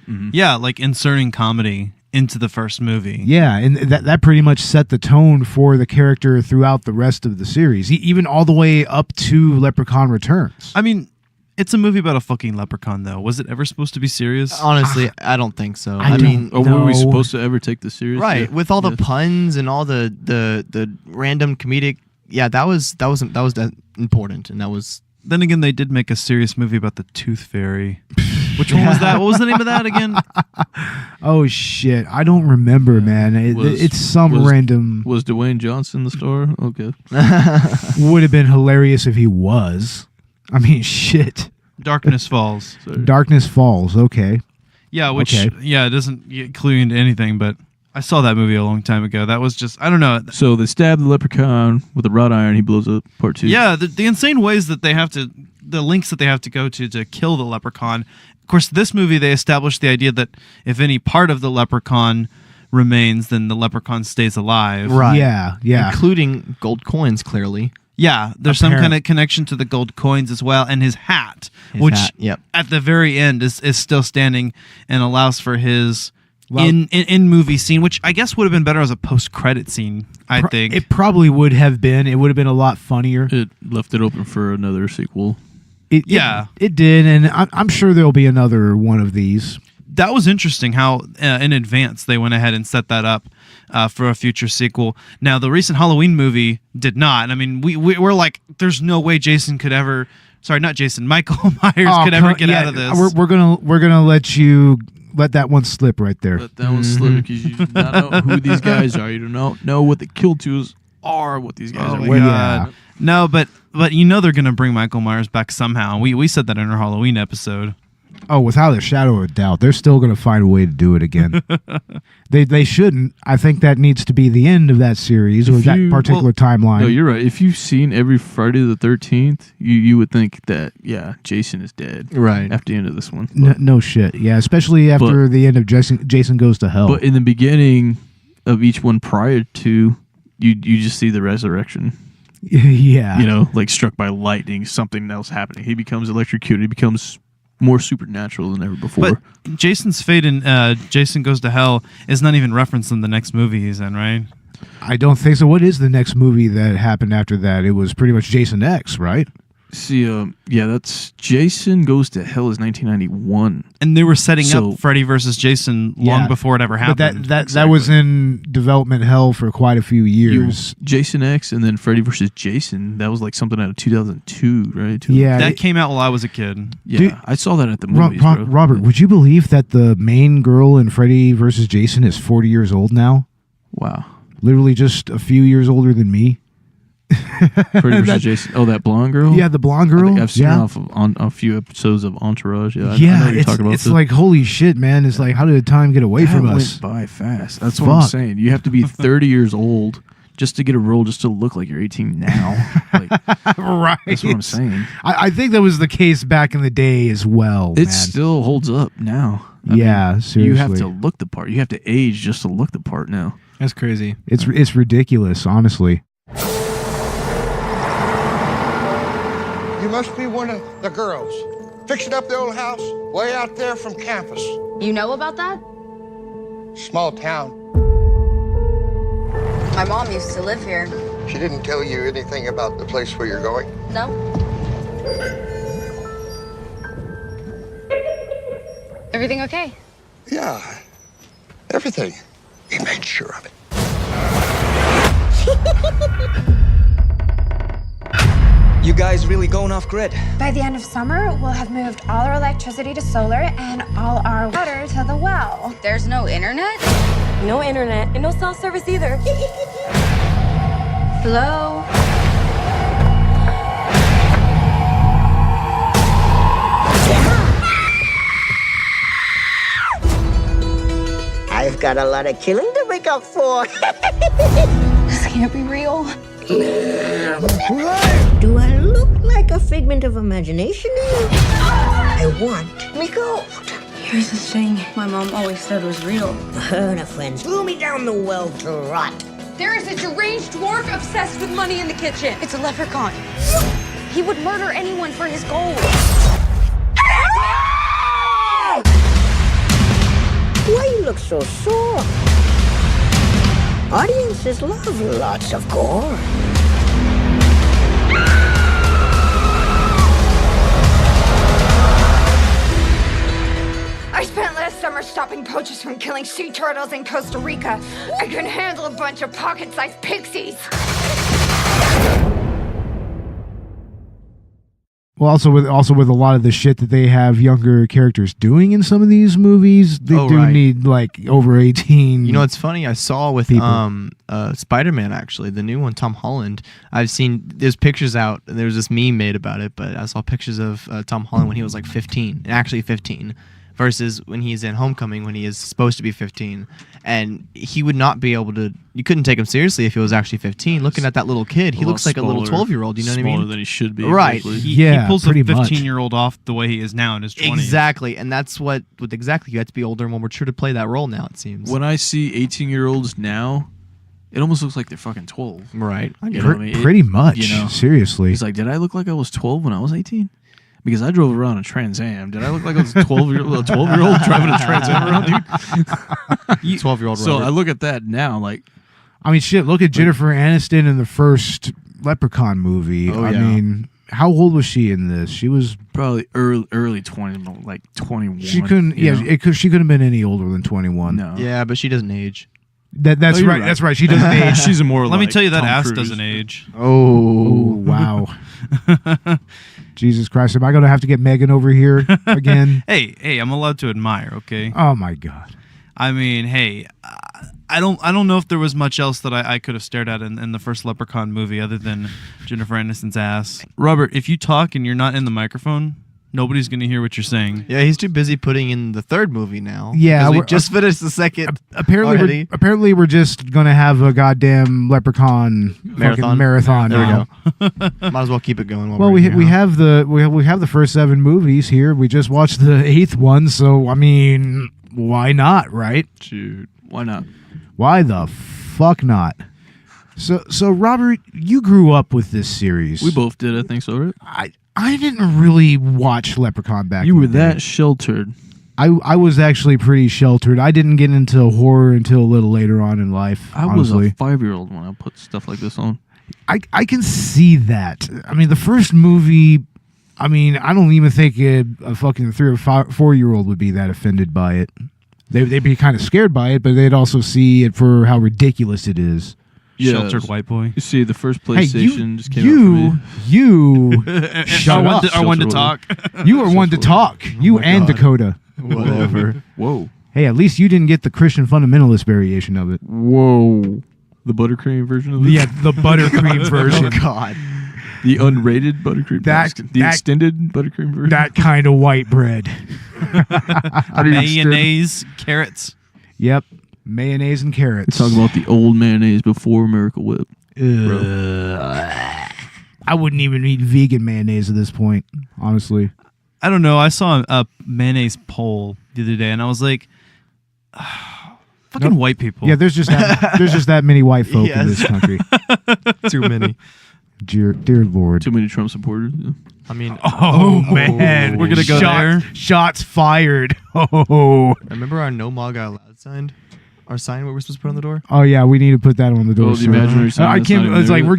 [SPEAKER 2] Mm-hmm.
[SPEAKER 4] Yeah, like inserting comedy into the first movie.
[SPEAKER 1] Yeah, and that pretty much set the tone for the character throughout the rest of the series, even all the way up to Leprechaun Returns.
[SPEAKER 4] I mean, it's a movie about a fucking leprechaun, though. Was it ever supposed to be serious?
[SPEAKER 3] Honestly, I don't think so.
[SPEAKER 1] I mean,
[SPEAKER 2] were we supposed to ever take this serious?
[SPEAKER 3] right,
[SPEAKER 2] Yeah.
[SPEAKER 3] with all the puns and all the random comedic, that was important, and that was.
[SPEAKER 4] Then again, they did make a serious movie about the Tooth Fairy. Which one was that? What was the name of that again?
[SPEAKER 1] Oh shit, I don't remember, man. It's some random.
[SPEAKER 2] Was Dwayne Johnson the star? Okay.
[SPEAKER 1] Would have been hilarious if he was. I mean, shit.
[SPEAKER 4] Darkness Falls.
[SPEAKER 1] Darkness Falls. Okay.
[SPEAKER 4] Yeah, which
[SPEAKER 1] Okay.
[SPEAKER 4] it doesn't clue you into anything, but I saw that movie a long time ago. That was just, I don't know.
[SPEAKER 2] So they stab the leprechaun with a wrought iron. He blows up. Part 2.
[SPEAKER 4] Yeah, the insane ways that they have to, the links that they have to go to kill the leprechaun. Of course, this movie, they established the idea that if any part of the leprechaun remains, then the leprechaun stays alive.
[SPEAKER 3] Right.
[SPEAKER 1] Yeah.
[SPEAKER 3] Including gold coins, clearly.
[SPEAKER 4] Yeah, there's some kind of connection to the gold coins as well, and his hat, which
[SPEAKER 3] Yep.
[SPEAKER 4] at the very end is still standing and allows for his in movie scene, which I guess would have been better as a post-credit scene, I think.
[SPEAKER 1] It probably would have been. It would have been a lot funnier.
[SPEAKER 2] It left it open for another sequel.
[SPEAKER 1] It did, and I'm sure there'll be another one of these.
[SPEAKER 4] That was interesting how in advance they went ahead and set that up for a future sequel. Now, the recent Halloween movie did not. I mean, we're like, there's no way Jason could ever... Sorry, not Jason. Michael Myers could ever get out of this.
[SPEAKER 1] We're gonna let that one slip right there.
[SPEAKER 2] Let that one slip because you do not know who these guys are. You don't know what the kill twos are, what these guys are.
[SPEAKER 4] My God. No, but you know they're gonna bring Michael Myers back somehow. We said that in our Halloween episode.
[SPEAKER 1] Oh, without a shadow of a doubt, they're still going to find a way to do it again. They shouldn't. I think that needs to be the end of that series or that particular timeline.
[SPEAKER 2] No, you're right. If you've seen every Friday the 13th, you would think that, Jason is dead.
[SPEAKER 3] Right.
[SPEAKER 2] After the end of this one.
[SPEAKER 1] No shit. Yeah, especially after the end of Jason Goes to Hell.
[SPEAKER 2] But in the beginning of each one prior to, you just see the resurrection.
[SPEAKER 1] Yeah.
[SPEAKER 2] You know, like struck by lightning, something else happening. He becomes electrocuted. He becomes more supernatural than ever before.
[SPEAKER 4] But Jason's fate in Jason Goes to Hell is not even referenced in the next movie he's in, right?
[SPEAKER 1] I don't think so. What is the next movie that happened after that? It was pretty much Jason X, right?
[SPEAKER 2] See, that's Jason Goes to Hell is 1991.
[SPEAKER 4] And they were setting up Freddy versus Jason long before it ever happened.
[SPEAKER 1] But that was in development hell for quite a few years.
[SPEAKER 2] Jason X and then Freddy versus Jason, that was like something out of 2002, right?
[SPEAKER 4] Yeah. That came out while I was a kid.
[SPEAKER 2] Yeah, dude, I saw that at the movies, bro.
[SPEAKER 1] Robert, would you believe that the main girl in Freddy versus Jason is 40 years old now?
[SPEAKER 2] Wow.
[SPEAKER 1] Literally just a few years older than me.
[SPEAKER 2] Freddy versus Jason. Oh, that blonde girl?
[SPEAKER 1] Yeah, the blonde girl.
[SPEAKER 2] I've seen her on a few episodes of Entourage. Yeah, I know what you're talking about.
[SPEAKER 1] It's like, holy shit, man. It's like, how did the time get away from us?
[SPEAKER 2] Went by fast. That's what I'm saying. You have to be 30 years old just to get a role, just to look like you're 18 now. Like,
[SPEAKER 1] right.
[SPEAKER 2] That's what I'm saying.
[SPEAKER 1] I think that was the case back in the day as well.
[SPEAKER 2] It still holds up now. I mean,
[SPEAKER 1] seriously.
[SPEAKER 2] You have to look the part. You have to age just to look the part now.
[SPEAKER 3] That's crazy.
[SPEAKER 1] It's ridiculous, honestly.
[SPEAKER 6] You must be one of the girls. Fixing up the old house way out there from campus.
[SPEAKER 9] You know about that?
[SPEAKER 6] Small town.
[SPEAKER 9] My mom used to live here.
[SPEAKER 6] She didn't tell you anything about the place where you're going?
[SPEAKER 9] No. Everything okay?
[SPEAKER 6] Yeah, everything. We made sure of it.
[SPEAKER 10] You guys really going off grid?
[SPEAKER 11] By the end of summer, we'll have moved all our electricity to solar and all our water to the well.
[SPEAKER 9] There's no internet?
[SPEAKER 12] No internet and no cell service either.
[SPEAKER 9] Hello?
[SPEAKER 13] I've got a lot of killing to make up for.
[SPEAKER 11] This can't be real.
[SPEAKER 13] Do I look like a figment of imagination to you? I want me gold.
[SPEAKER 9] Here's the thing my mom always said was real.
[SPEAKER 13] Her and her friends threw me down the well to rot.
[SPEAKER 12] There is a deranged dwarf obsessed with money in the kitchen. It's a leprechaun. He would murder anyone for his gold.
[SPEAKER 13] Why you look so sore? Audiences love lots of gore.
[SPEAKER 11] I spent last summer stopping poachers from killing sea turtles in Costa Rica. I couldn't handle a bunch of pocket-sized pixies.
[SPEAKER 1] Well, also with a lot of the shit that they have younger characters doing in some of these movies, they need like over 18.
[SPEAKER 3] You know, it's funny. I saw with Spider-Man, actually, the new one, Tom Holland. There's pictures out. There's this meme made about it, but I saw pictures of Tom Holland when he was like 15, actually 15. Versus when he's in Homecoming when he is supposed to be 15. And he would not be able to... You couldn't take him seriously if he was actually 15. Looking at that little kid, he looks like a little 12-year-old, you know what I mean?
[SPEAKER 2] Smaller than he should be.
[SPEAKER 3] Right.
[SPEAKER 4] He pulls a 15-year-old off the way he is now in his 20s.
[SPEAKER 3] Exactly. And that's what exactly, you have to be older and more mature to play that role now, it seems.
[SPEAKER 2] When I see 18-year-olds now, it almost looks like they're fucking 12.
[SPEAKER 3] Right.
[SPEAKER 1] Pretty much, you know? Seriously.
[SPEAKER 2] He's like, did I look like I was 12 when I was 18? because I drove around a Trans Am. Did I look like I was a 12-year-old driving a Trans Am around, dude?
[SPEAKER 3] 12-year-old.
[SPEAKER 2] So I look at that now, like,
[SPEAKER 1] I mean, shit. Look at Jennifer Aniston in the first Leprechaun movie.
[SPEAKER 3] Oh,
[SPEAKER 1] I
[SPEAKER 3] yeah.
[SPEAKER 1] mean, how old was she in this? She was
[SPEAKER 2] probably early 20, like 21.
[SPEAKER 1] She couldn't.
[SPEAKER 2] you
[SPEAKER 1] Yeah,
[SPEAKER 2] know?
[SPEAKER 1] she couldn't have been any older than 21.
[SPEAKER 2] No.
[SPEAKER 3] Yeah, but she doesn't age.
[SPEAKER 1] That's
[SPEAKER 2] you're
[SPEAKER 1] right.
[SPEAKER 2] right.
[SPEAKER 1] That's right. She doesn't age.
[SPEAKER 2] She's a more.
[SPEAKER 4] Let me
[SPEAKER 2] like
[SPEAKER 4] tell you that
[SPEAKER 2] Tom
[SPEAKER 4] ass
[SPEAKER 2] Cruise.
[SPEAKER 4] doesn't age.
[SPEAKER 1] Oh wow. Jesus Christ! Am I going to have to get Megan over here again?
[SPEAKER 4] Hey, I'm allowed to admire, okay?
[SPEAKER 1] Oh my God.
[SPEAKER 4] I mean, hey, I don't know if there was much else that I could have stared at in the first Leprechaun movie other than Jennifer Aniston's ass. Robert, if you talk and you're not in the microphone, nobody's going to hear what you're saying.
[SPEAKER 3] Yeah, he's too busy putting in the third movie now.
[SPEAKER 1] Yeah,
[SPEAKER 3] 'Cause we
[SPEAKER 1] we're-
[SPEAKER 3] just finished the second.
[SPEAKER 1] Apparently, we're just going to have a goddamn Leprechaun fucking marathon.
[SPEAKER 3] There
[SPEAKER 1] now.
[SPEAKER 3] we go. Might as well keep it going. While
[SPEAKER 1] Well,
[SPEAKER 3] we're
[SPEAKER 1] we
[SPEAKER 3] here, huh?
[SPEAKER 1] have the first 7 movies here. We just watched the 8th one, so I mean, why not, right?
[SPEAKER 2] Dude, why not?
[SPEAKER 1] Why the fuck not? So Robert, you grew up with this series.
[SPEAKER 2] We both did, I think so, right?
[SPEAKER 1] I didn't really watch Leprechaun back.
[SPEAKER 2] You
[SPEAKER 1] in
[SPEAKER 2] were
[SPEAKER 1] the day.
[SPEAKER 2] that sheltered.
[SPEAKER 1] I was actually pretty sheltered. I didn't get into horror until a little later on in life.
[SPEAKER 2] I
[SPEAKER 1] honestly.
[SPEAKER 2] was a 5-year-old when I put stuff like this on.
[SPEAKER 1] I can see that. I mean, the first movie. I mean, I don't even think a fucking 3 or 4-year-old would be that offended by it. They'd be kind of scared by it, but they'd also see it for how ridiculous it is.
[SPEAKER 4] Sheltered white boy.
[SPEAKER 2] You see, the first
[SPEAKER 1] Hey,
[SPEAKER 2] PlayStation just came out for me.
[SPEAKER 1] You shut up.
[SPEAKER 4] I wanted to talk.
[SPEAKER 1] You are one to talk. You and
[SPEAKER 3] God.
[SPEAKER 1] Dakota.
[SPEAKER 3] Whatever.
[SPEAKER 2] Whoa.
[SPEAKER 1] Hey, at least you didn't get the Christian fundamentalist variation of it.
[SPEAKER 2] Whoa. The buttercream version of this?
[SPEAKER 1] Yeah, the buttercream version.
[SPEAKER 3] Oh God.
[SPEAKER 2] The unrated buttercream. The extended buttercream version.
[SPEAKER 1] That kind of white bread.
[SPEAKER 4] Mayonnaise, carrots.
[SPEAKER 1] Yep. Mayonnaise and carrots.
[SPEAKER 2] Talking about the old mayonnaise before Miracle Whip.
[SPEAKER 1] I wouldn't even eat vegan mayonnaise at this point, honestly.
[SPEAKER 4] I don't know. I saw a mayonnaise poll the other day, and I was like, fucking white people.
[SPEAKER 1] Yeah, there's just that many white folk in this
[SPEAKER 3] Yes.
[SPEAKER 1] country.
[SPEAKER 3] Too many.
[SPEAKER 1] Dear Lord.
[SPEAKER 2] Too many Trump supporters. Yeah.
[SPEAKER 3] I mean,
[SPEAKER 1] Oh, man.
[SPEAKER 4] We're gonna go there.
[SPEAKER 1] Shots fired. Oh.
[SPEAKER 3] remember our No MAGA Allowed sign? Our sign what we're supposed to put on the door?
[SPEAKER 1] Oh yeah, we need to put that on the door.
[SPEAKER 2] Oh, the imaginary sign
[SPEAKER 1] I
[SPEAKER 2] that's
[SPEAKER 1] can't.
[SPEAKER 2] not even
[SPEAKER 1] It's like
[SPEAKER 2] there
[SPEAKER 1] we're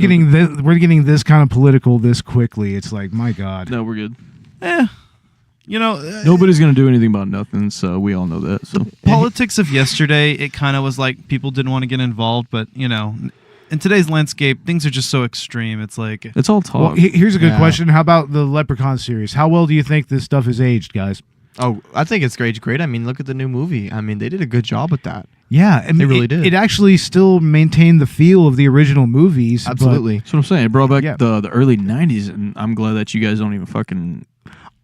[SPEAKER 2] yet?
[SPEAKER 1] getting this kind of political this quickly. It's like, my God.
[SPEAKER 2] No, we're good.
[SPEAKER 4] You know,
[SPEAKER 2] Nobody's going to do anything about nothing, so we all know that. So
[SPEAKER 4] politics of yesterday, it kind of was like people didn't want to get involved, but, you know, in today's landscape, things are just so extreme. It's like...
[SPEAKER 2] it's all talk.
[SPEAKER 1] Well, here's a good question. How about the Leprechaun series? How well do you think this stuff is aged, guys?
[SPEAKER 3] Oh, I think it's great. I mean, look at the new movie. I mean, they did a good job with that.
[SPEAKER 1] Yeah, I mean,
[SPEAKER 3] They really did.
[SPEAKER 1] It actually still maintained the feel of the original movies. but-
[SPEAKER 3] Absolutely.
[SPEAKER 2] That's what I'm saying. It brought back
[SPEAKER 1] Yeah.
[SPEAKER 2] the early 90s, and I'm glad that you guys don't even fucking...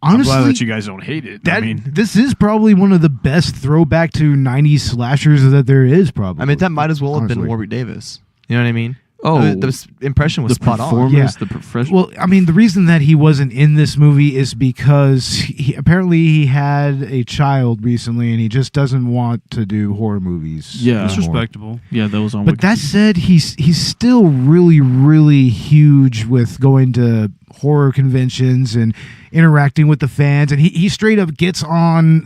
[SPEAKER 1] Honestly,
[SPEAKER 2] I'm glad that you guys don't hate it. I mean,
[SPEAKER 1] this is probably one of the best throwback to 90s slashers that there is, probably.
[SPEAKER 3] I mean, that might as well have been
[SPEAKER 1] Honestly.
[SPEAKER 3] Warwick Davis. You know what I mean?
[SPEAKER 2] Oh,
[SPEAKER 3] the impression was
[SPEAKER 2] the
[SPEAKER 3] spot on.
[SPEAKER 2] performance, the professional.
[SPEAKER 1] Well, I mean, the reason that he wasn't in this movie is because apparently he had a child recently, and he just doesn't want to do horror movies.
[SPEAKER 2] Yeah.
[SPEAKER 4] It's
[SPEAKER 1] anymore.
[SPEAKER 4] respectable.
[SPEAKER 2] Yeah, that was on.
[SPEAKER 1] But that said, he's still really, really huge with going to horror conventions and interacting with the fans, and he straight up gets on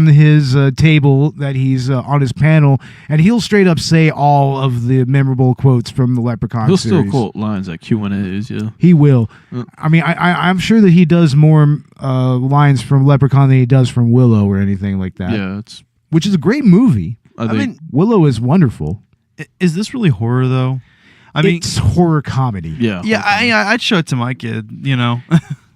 [SPEAKER 1] his table that he's on his panel, and he'll straight up say all of the memorable quotes from the Leprechaun
[SPEAKER 2] He'll
[SPEAKER 1] series.
[SPEAKER 2] still quote lines at Q&As, yeah.
[SPEAKER 1] He will. I mean, I'm sure that he does more lines from Leprechaun than he does from Willow or anything like that.
[SPEAKER 2] Yeah, it's...
[SPEAKER 1] Which is a great movie.
[SPEAKER 2] I think...
[SPEAKER 1] Willow is wonderful.
[SPEAKER 4] Is this really horror, though? I mean,
[SPEAKER 1] it's horror comedy.
[SPEAKER 2] Yeah.
[SPEAKER 4] Yeah, I'd show it to my kid, you know.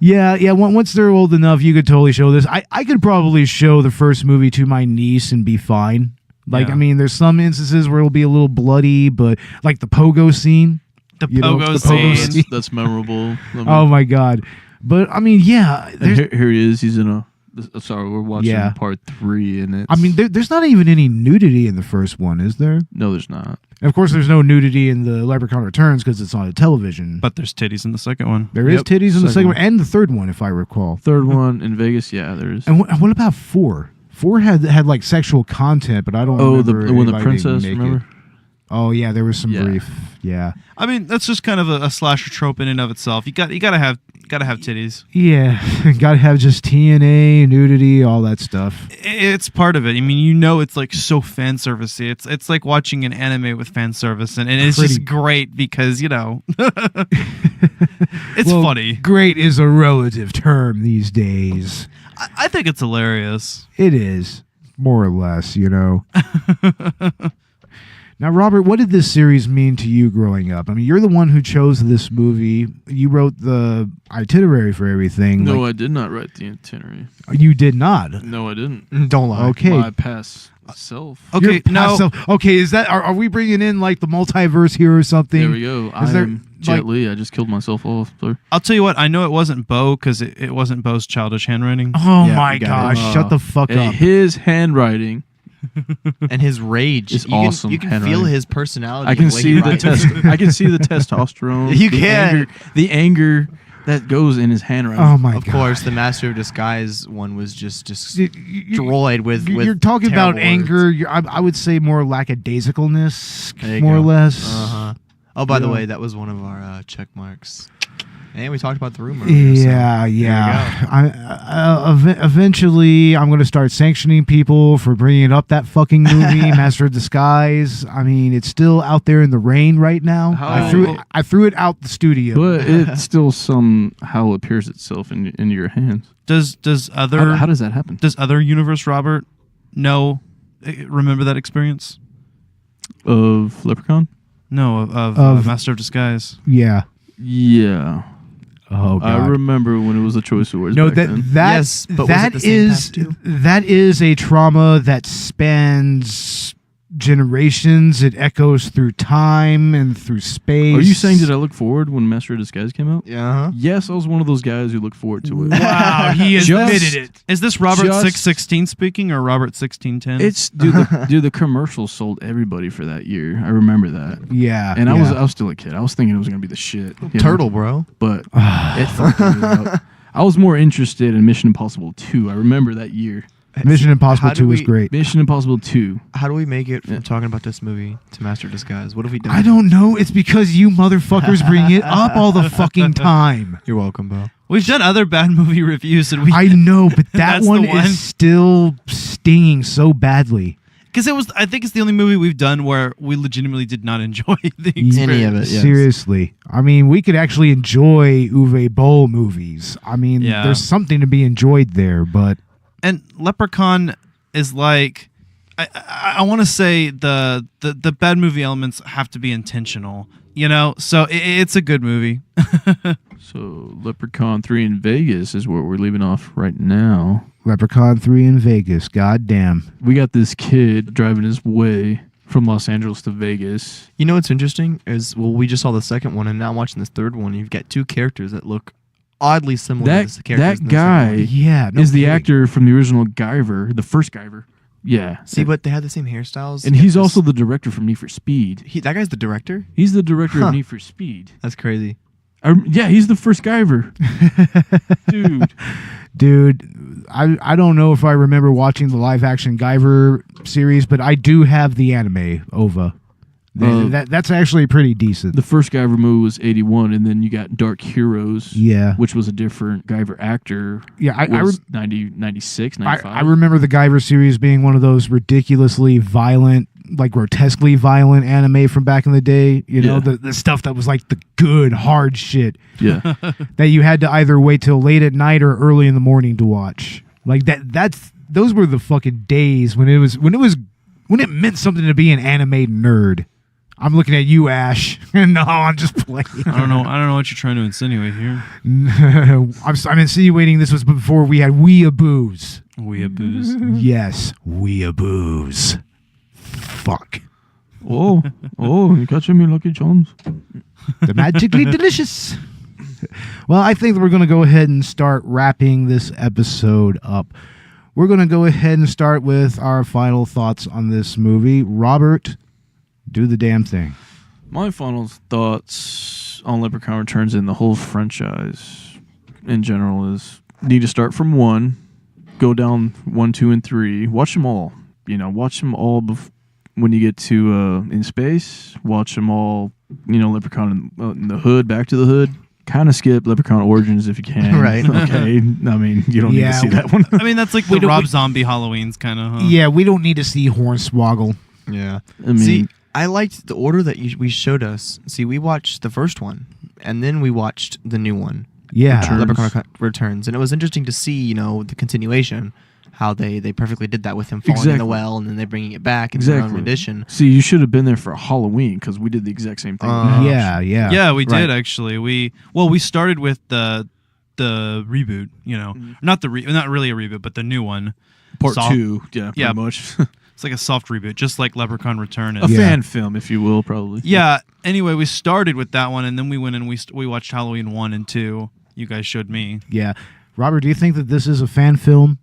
[SPEAKER 1] Yeah. Once they're old enough, you could totally show this. I could probably show the first movie to my niece and be fine. Like,
[SPEAKER 4] Yeah.
[SPEAKER 1] I mean, there's some instances where it'll be a little bloody, but like the pogo scene.
[SPEAKER 4] The
[SPEAKER 1] you know,
[SPEAKER 4] pogo
[SPEAKER 1] the pogo
[SPEAKER 4] scene.
[SPEAKER 1] scene.
[SPEAKER 2] That's memorable.
[SPEAKER 1] Oh my God. But I mean, yeah.
[SPEAKER 2] And
[SPEAKER 1] There's,
[SPEAKER 2] here he is. He's in a... Sorry, we're watching
[SPEAKER 1] Yeah.
[SPEAKER 2] part 3, and it's...
[SPEAKER 1] I mean, there's not even any nudity in the first one, is there?
[SPEAKER 2] No, there's not.
[SPEAKER 1] And of course, there's no nudity in the Leprechaun Returns because it's on a television.
[SPEAKER 4] But there's titties in the second one.
[SPEAKER 1] There is
[SPEAKER 2] Yep.
[SPEAKER 1] titties in the
[SPEAKER 2] Second
[SPEAKER 1] second one
[SPEAKER 2] one.
[SPEAKER 1] and the third one, if I recall.
[SPEAKER 2] Third one in Vegas, yeah, there is.
[SPEAKER 1] And what about 4? 4 had like sexual content, but I don't
[SPEAKER 2] Oh,
[SPEAKER 1] remember
[SPEAKER 2] when the
[SPEAKER 1] anybody
[SPEAKER 2] princess,
[SPEAKER 1] naked.
[SPEAKER 2] remember?
[SPEAKER 1] Oh yeah, there was some
[SPEAKER 2] Yeah.
[SPEAKER 1] brief. Yeah.
[SPEAKER 4] I mean, that's just kind of a slasher trope in and of itself. You gotta have titties.
[SPEAKER 1] Yeah, gotta have just TNA, nudity, all that stuff.
[SPEAKER 4] It's part of it. I mean, you know, it's like so fan servicey. It's like watching an anime with fan service, and it's just great because you know, it's funny.
[SPEAKER 1] Great is a relative term these days.
[SPEAKER 4] I think it's hilarious.
[SPEAKER 1] It is, more or less, you know. Now, Robert, what did this series mean to you growing up? I mean, you're the one who chose this movie. You wrote the itinerary for everything.
[SPEAKER 2] No, I did not write the itinerary.
[SPEAKER 1] You did not?
[SPEAKER 2] No, I didn't.
[SPEAKER 3] Don't lie.
[SPEAKER 1] Okay.
[SPEAKER 2] My past self.
[SPEAKER 4] Okay, no.
[SPEAKER 1] Okay, is that are we bringing in like the multiverse here or something?
[SPEAKER 2] There we go. I'm Jet Li. I just killed myself off. Sorry.
[SPEAKER 4] I'll tell you what. I know it wasn't Beau because it wasn't Beau's childish handwriting.
[SPEAKER 1] Oh my gosh! Shut the fuck up.
[SPEAKER 2] His handwriting.
[SPEAKER 3] And his rage
[SPEAKER 2] is
[SPEAKER 3] you
[SPEAKER 2] awesome.
[SPEAKER 3] You can feel his personality.
[SPEAKER 2] I can see the I can see the testosterone.
[SPEAKER 3] You can
[SPEAKER 2] the anger that goes in his handwriting.
[SPEAKER 1] Oh my god!
[SPEAKER 3] Of course, the Master of Disguise one was just destroyed with.
[SPEAKER 1] You're talking about
[SPEAKER 3] terrible
[SPEAKER 1] anger.
[SPEAKER 3] words.
[SPEAKER 1] I would say more lackadaisicalness, more or less.
[SPEAKER 3] Oh, by the way, that was one of our check marks. And we talked about the rumor.
[SPEAKER 1] Yeah. Eventually, I'm going to start sanctioning people for bringing up that fucking movie, Master of Disguise. I mean, it's still out there in the rain right now. I threw it out the studio,
[SPEAKER 2] but it still somehow appears itself in your hands.
[SPEAKER 4] Does other
[SPEAKER 2] how does that happen?
[SPEAKER 4] Does other universe Robert remember that experience
[SPEAKER 2] of Leprechaun?
[SPEAKER 4] No, of Master of Disguise.
[SPEAKER 1] Yeah.
[SPEAKER 2] Yeah.
[SPEAKER 1] Oh, God.
[SPEAKER 2] I remember when it was a Choice Awards.
[SPEAKER 1] No,
[SPEAKER 2] back then.
[SPEAKER 3] Yes, but
[SPEAKER 1] that is a trauma that spans generations. It echoes through time and through space.
[SPEAKER 2] Are you saying did I look forward when Master of Disguise came out?
[SPEAKER 3] Yeah.
[SPEAKER 2] Yes, I was one of those guys who looked forward to it.
[SPEAKER 1] Wow, he admitted it.
[SPEAKER 4] Is this Robert 616 speaking or Robert 1610?
[SPEAKER 2] It's the commercials sold everybody for that year. I remember that.
[SPEAKER 1] Yeah,
[SPEAKER 2] and I was still a kid. I was thinking it was gonna be the shit.
[SPEAKER 3] Turtle, bro.
[SPEAKER 2] But it fucked me up. I was more interested in Mission Impossible 2. I remember that year.
[SPEAKER 1] Mission Impossible 2 was great.
[SPEAKER 2] Mission Impossible 2.
[SPEAKER 3] How do we make it from talking about this movie to Master of Disguise? What have we done?
[SPEAKER 1] I don't know. It's because you motherfuckers bring it up all the fucking time.
[SPEAKER 3] You're welcome, Beau.
[SPEAKER 4] We've done other bad movie reviews, and
[SPEAKER 1] I know, but that one is still stinging so badly.
[SPEAKER 4] Because I think it's the only movie we've done where we legitimately did not enjoy the experience.
[SPEAKER 3] Any of it, yes.
[SPEAKER 1] Seriously. I mean, we could actually enjoy Uwe Boll movies. I mean, there's something to be enjoyed there, but...
[SPEAKER 4] And Leprechaun is like, I want to say the bad movie elements have to be intentional, you know? So it's a good movie.
[SPEAKER 2] So Leprechaun 3 in Vegas is where we're leaving off right now.
[SPEAKER 1] Leprechaun 3 in Vegas, goddamn.
[SPEAKER 2] We got this kid driving his way from Los Angeles to Vegas.
[SPEAKER 3] You know what's interesting is, we just saw the second one, and now watching this third one, you've got two characters that look oddly similar to the characters.
[SPEAKER 2] That guy is the
[SPEAKER 1] kidding.
[SPEAKER 2] actor from the original Guyver, the first Guyver. Yeah.
[SPEAKER 3] See, but they have the same hairstyles.
[SPEAKER 2] And he's also the director from Need for Speed.
[SPEAKER 3] That guy's the director?
[SPEAKER 2] He's the director of Need for Speed.
[SPEAKER 3] That's crazy.
[SPEAKER 2] Yeah, he's the first Guyver.
[SPEAKER 1] Dude, I don't know if I remember watching the live-action Guyver series, but I do have the anime OVA. That's actually pretty decent.
[SPEAKER 2] The first Guyver movie was 81, and then you got Dark Heroes, which was a different Guyver actor.
[SPEAKER 1] Yeah, I
[SPEAKER 2] 96, 95.
[SPEAKER 1] I remember the Guyver series being one of those ridiculously violent, like grotesquely violent anime from back in the day. You know, the stuff that was like the good, hard shit.
[SPEAKER 2] Yeah.
[SPEAKER 1] That you had to either wait till late at night or early in the morning to watch. Like those were the fucking days when it meant something to be an anime nerd. I'm looking at you, Ash. No, I'm just playing.
[SPEAKER 4] I don't know what you're trying to insinuate here.
[SPEAKER 1] I'm insinuating this was before we had weeaboos.
[SPEAKER 4] Weeaboos?
[SPEAKER 1] Yes, weeaboos. Fuck.
[SPEAKER 2] Oh, you catching me, Lucky Charms?
[SPEAKER 1] The magically delicious. Well, I think we're going to go ahead and start wrapping this episode up. We're going to go ahead and start with our final thoughts on this movie. Robert, do the damn thing.
[SPEAKER 2] My final thoughts on Leprechaun Returns and the whole franchise in general is need to start from 1, go down 1, 2, and 3. Watch them all. Watch them all when you get to in space, watch them all. Leprechaun in the Hood, Back to the Hood. Kind of skip Leprechaun Origins if you can.
[SPEAKER 3] Right.
[SPEAKER 2] Okay. I mean, you don't need to see that one.
[SPEAKER 4] I mean, that's like the Rob Zombie Halloween's kind of.
[SPEAKER 1] Yeah, we don't need to see Hornswoggle.
[SPEAKER 3] Yeah.
[SPEAKER 2] I mean,
[SPEAKER 3] see, I liked the order that we showed us. See, we watched the first one, and then we watched the new one.
[SPEAKER 1] Yeah.
[SPEAKER 3] Leprechaun Returns. And it was interesting to see, the continuation. How they perfectly did that with him falling in the well, and then they're bringing it back in their own rendition.
[SPEAKER 2] See, you should have been there for Halloween because we did the exact same thing.
[SPEAKER 1] Yeah,
[SPEAKER 4] we did actually. We started with the reboot. Not really a reboot, but the new one,
[SPEAKER 2] Part 2. Yeah, pretty much.
[SPEAKER 4] It's like a soft reboot, just like Leprechaun Return.
[SPEAKER 2] A fan film, if you will, probably.
[SPEAKER 4] Yeah. Anyway, we started with that one, and then we went and we watched Halloween 1 and 2. You guys showed me.
[SPEAKER 1] Yeah, Robert, do you think that this is a fan film?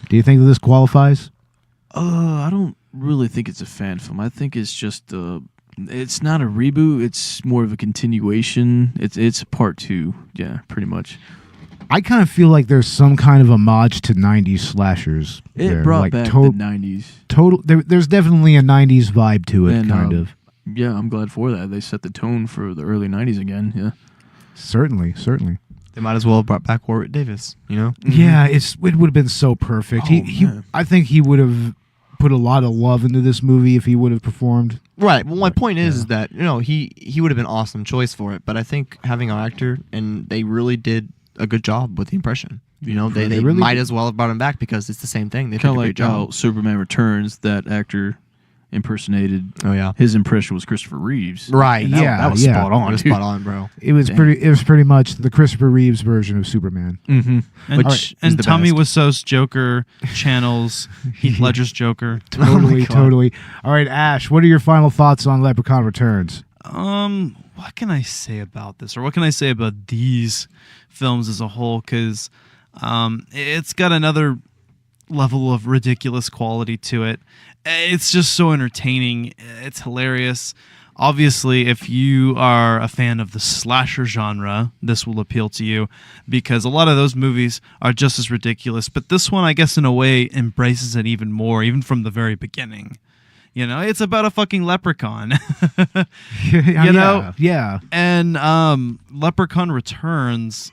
[SPEAKER 1] Do you think that this qualifies?
[SPEAKER 2] I don't really think it's a fan film. I think it's just it's not a reboot. It's more of a continuation. It's part 2. Yeah, pretty much.
[SPEAKER 1] I kind of feel like there's some kind of homage to 90s slashers.
[SPEAKER 2] It brought back the 90s.
[SPEAKER 1] There's definitely a 90s vibe to it, kind of.
[SPEAKER 2] Yeah, I'm glad for that. They set the tone for the early 90s again. Yeah.
[SPEAKER 1] Certainly.
[SPEAKER 3] They might as well have brought back Warwick Davis,
[SPEAKER 1] Yeah, it would have been so perfect. I think he would have put a lot of love into this movie if he would have performed.
[SPEAKER 3] Right. Well, my point is that he would have been an awesome choice for it. But I think having an actor, and they really did a good job with the impression. They really might as well have brought him back because it's the same thing. They did a great job.
[SPEAKER 2] How Superman Returns, that actor impersonated.
[SPEAKER 3] Oh yeah,
[SPEAKER 2] his impression was Christopher Reeves.
[SPEAKER 3] Right.
[SPEAKER 2] That was spot on.
[SPEAKER 3] It was spot on, bro.
[SPEAKER 1] It was pretty much the Christopher Reeves version of Superman.
[SPEAKER 2] Mm-hmm.
[SPEAKER 4] And Tommy Wiseau's Joker channels Heath Ledger's Joker.
[SPEAKER 1] Totally. All right, Ash, what are your final thoughts on Leprechaun Returns?
[SPEAKER 4] What can I say about this, or what can I say about these films as a whole? Because it's got another level of ridiculous quality to it. It's just so entertaining. It's hilarious. Obviously, if you are a fan of the slasher genre, this will appeal to you because a lot of those movies are just as ridiculous. But this one, I guess, in a way, embraces it even more, even from the very beginning. It's about a fucking leprechaun.
[SPEAKER 1] Yeah.
[SPEAKER 4] And Leprechaun Returns.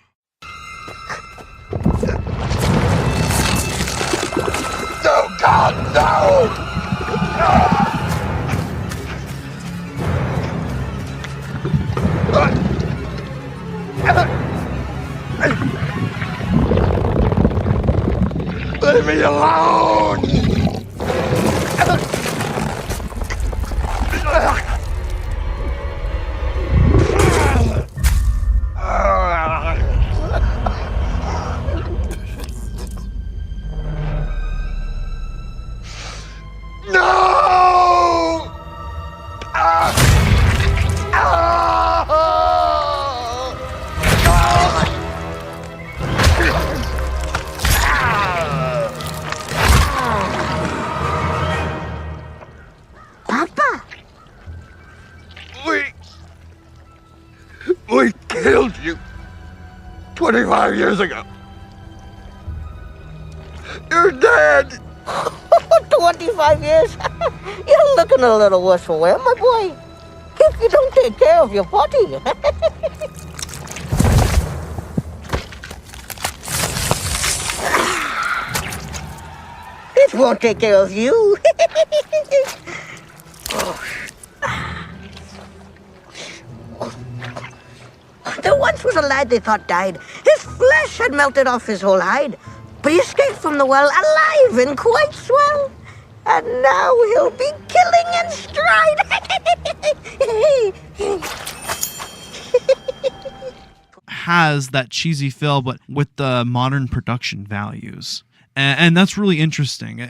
[SPEAKER 6] No, God, no! Leave me alone! No!
[SPEAKER 13] Papa!
[SPEAKER 6] We killed you 25 years ago. You're dead.
[SPEAKER 13] 25 years? You're looking a little worse for wear, my boy. If you don't take care of your body. It won't take care of you. There once was a lad they thought died. His flesh had melted off his whole hide. But he escaped from the well alive and quite swell. And now he'll be killing in stride.
[SPEAKER 4] Has that cheesy feel, but with the modern production values. And that's really interesting.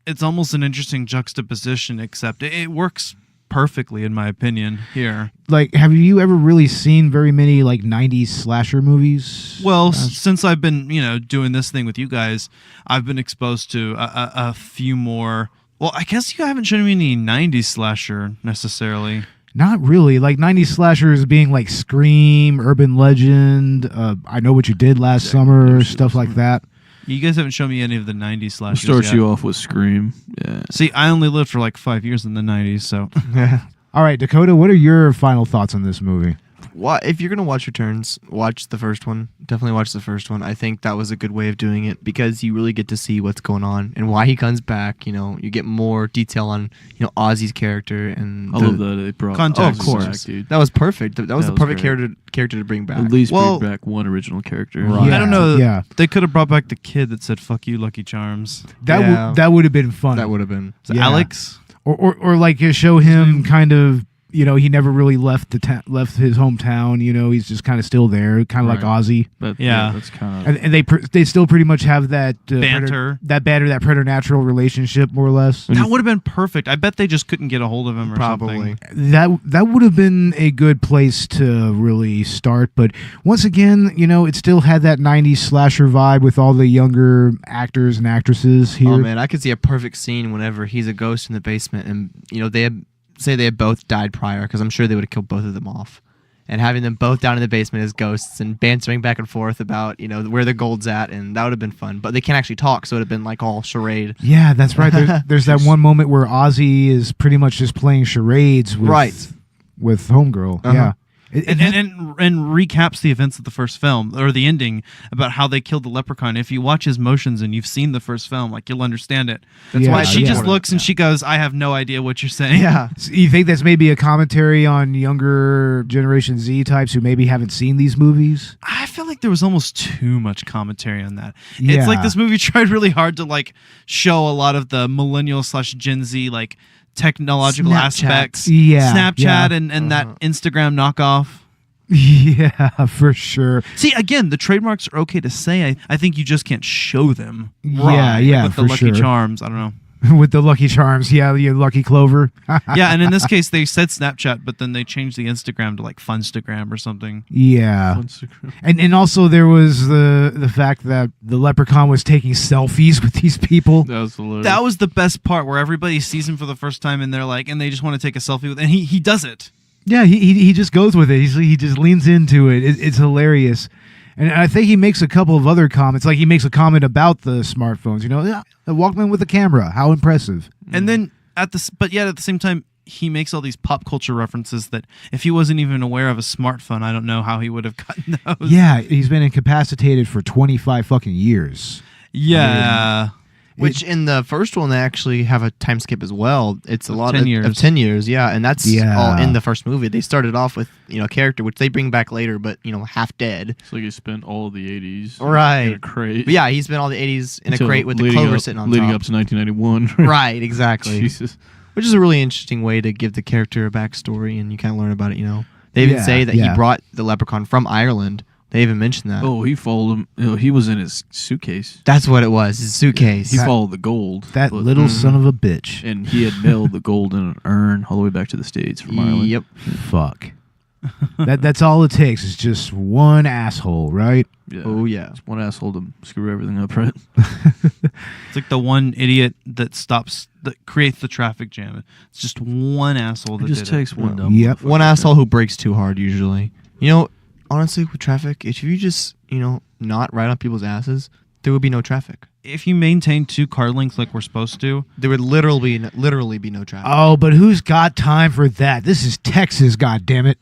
[SPEAKER 4] It's almost an interesting juxtaposition, except it works perfectly, in my opinion, here.
[SPEAKER 1] Like, have you ever really seen very many, 90s slasher movies?
[SPEAKER 4] Well, since I've been, doing this thing with you guys, I've been exposed to a few more. Well, I guess you haven't shown me any 90s slasher, necessarily.
[SPEAKER 1] Not really. 90s slashers being like Scream, Urban Legend, I Know What You Did Last Summer, stuff like that.
[SPEAKER 4] You guys haven't shown me any of the 90s slashers
[SPEAKER 2] Start
[SPEAKER 4] yet.
[SPEAKER 2] you off with Scream. Yeah.
[SPEAKER 4] See, I only lived for like 5 years in the 90s, so.
[SPEAKER 1] All right, Dakota, what are your final thoughts on this movie?
[SPEAKER 3] If you're going to watch Returns, watch the first one. Definitely watch the first one. I think that was a good way of doing it because you really get to see what's going on and why he comes back. You know, you get more detail on, Ozzy's character. And
[SPEAKER 2] I love that they brought
[SPEAKER 4] context.
[SPEAKER 3] Of course.
[SPEAKER 2] back, dude.
[SPEAKER 3] That was perfect. That was the perfect
[SPEAKER 2] great.
[SPEAKER 3] character to bring back.
[SPEAKER 2] At least bring back one original character.
[SPEAKER 3] Right.
[SPEAKER 4] I don't know.
[SPEAKER 1] Yeah.
[SPEAKER 4] They could have brought back the kid that said, fuck you, Lucky Charms.
[SPEAKER 1] That would have been fun.
[SPEAKER 3] That would have been.
[SPEAKER 4] Is it Alex?
[SPEAKER 1] Or like show him kind of, he never really left left his hometown. He's just kind of still there, kind of like Ozzy.
[SPEAKER 4] That's
[SPEAKER 2] kind of.
[SPEAKER 1] And they still pretty much have that
[SPEAKER 4] banter,
[SPEAKER 1] that preternatural relationship, more or less.
[SPEAKER 4] That would have been perfect. I bet they just couldn't get a hold of him or something.
[SPEAKER 1] That would have been a good place to really start. But once again, it still had that 90s slasher vibe with all the younger actors and actresses here.
[SPEAKER 3] Oh man, I could see a perfect scene whenever he's a ghost in the basement, and they had both died prior, because I'm sure they would have killed both of them off, and having them both down in the basement as ghosts and bantering back and forth about where the gold's at, and that would have been fun. But they can't actually talk, so it would have been like all charade.
[SPEAKER 1] Yeah, that's right. There's that one moment where Ozzy is pretty much just playing charades with Homegirl. Yeah.
[SPEAKER 4] And recaps the events of the first film, or the ending, about how they killed the leprechaun. If you watch his motions and you've seen the first film, like, you'll understand it. That's why she just looks and she goes, I have no idea what you're saying.
[SPEAKER 3] Yeah.
[SPEAKER 1] So you think that's maybe a commentary on younger Generation Z types who maybe haven't seen these movies?
[SPEAKER 4] I feel like there was almost too much commentary on that. It's like this movie tried really hard to show a lot of the millennial / Gen Z technological aspects. Snapchat and that Instagram knockoff.
[SPEAKER 1] Yeah, for sure.
[SPEAKER 4] See, again, the trademarks are okay to say. I think you just can't show them.
[SPEAKER 1] Yeah,
[SPEAKER 4] with the Lucky Charms. I don't know.
[SPEAKER 1] With the Lucky Charms, you Lucky Clover.
[SPEAKER 4] Yeah, and in this case, they said Snapchat, but then they changed the Instagram to Funstagram or something.
[SPEAKER 1] Yeah, and also there was the fact that the leprechaun was taking selfies with these people.
[SPEAKER 4] That was the best part, where everybody sees him for the first time, and they're and they just want to take a selfie with, and he does it.
[SPEAKER 1] Yeah, he just goes with it. He just leans into it. It's hilarious. And I think he makes a couple of other comments. Like, he makes a comment about the smartphones. The Walkman with a camera. How impressive.
[SPEAKER 4] And then at the same time, he makes all these pop culture references that if he wasn't even aware of a smartphone, I don't know how he would have gotten those.
[SPEAKER 1] Yeah, he's been incapacitated for 25 fucking years.
[SPEAKER 4] Yeah.
[SPEAKER 3] Which in the first one, they actually have a time skip as well. It's a lot
[SPEAKER 4] 10 years.
[SPEAKER 3] of 10 years, yeah. And that's all in the first movie. They started off with, a character, which they bring back later, but, half dead.
[SPEAKER 2] So he spent all the 80s
[SPEAKER 3] in
[SPEAKER 2] a crate.
[SPEAKER 3] But yeah, he spent all the 80s in a crate with the clover sitting on top.
[SPEAKER 2] Leading up to 1991.
[SPEAKER 3] Right, exactly.
[SPEAKER 2] Jesus.
[SPEAKER 3] Which is a really interesting way to give the character a backstory, and you kind of learn about it, They even say that he brought the leprechaun from Ireland. They even mentioned that.
[SPEAKER 2] Oh, he followed him. He was in his suitcase.
[SPEAKER 3] That's what it was, his suitcase.
[SPEAKER 2] He followed the gold.
[SPEAKER 1] That little son of a bitch.
[SPEAKER 2] And he had mailed the gold in an urn all the way back to the States from Ireland.
[SPEAKER 3] Yep.
[SPEAKER 1] Fuck. That's all it takes. It's just one asshole, right?
[SPEAKER 2] Yeah.
[SPEAKER 3] Oh, yeah.
[SPEAKER 2] Just one asshole to screw everything up, right?
[SPEAKER 4] It's like the one idiot that creates the traffic jam. It's just one asshole that
[SPEAKER 2] it just takes one dumb.
[SPEAKER 1] Yep.
[SPEAKER 3] One asshole who brakes too hard, usually. Honestly, with traffic, if you just, not ride on people's asses, there would be no traffic.
[SPEAKER 4] If you maintain 2 car lengths like we're supposed to,
[SPEAKER 3] there would literally be no traffic.
[SPEAKER 1] Oh, but who's got time for that? This is Texas, goddammit.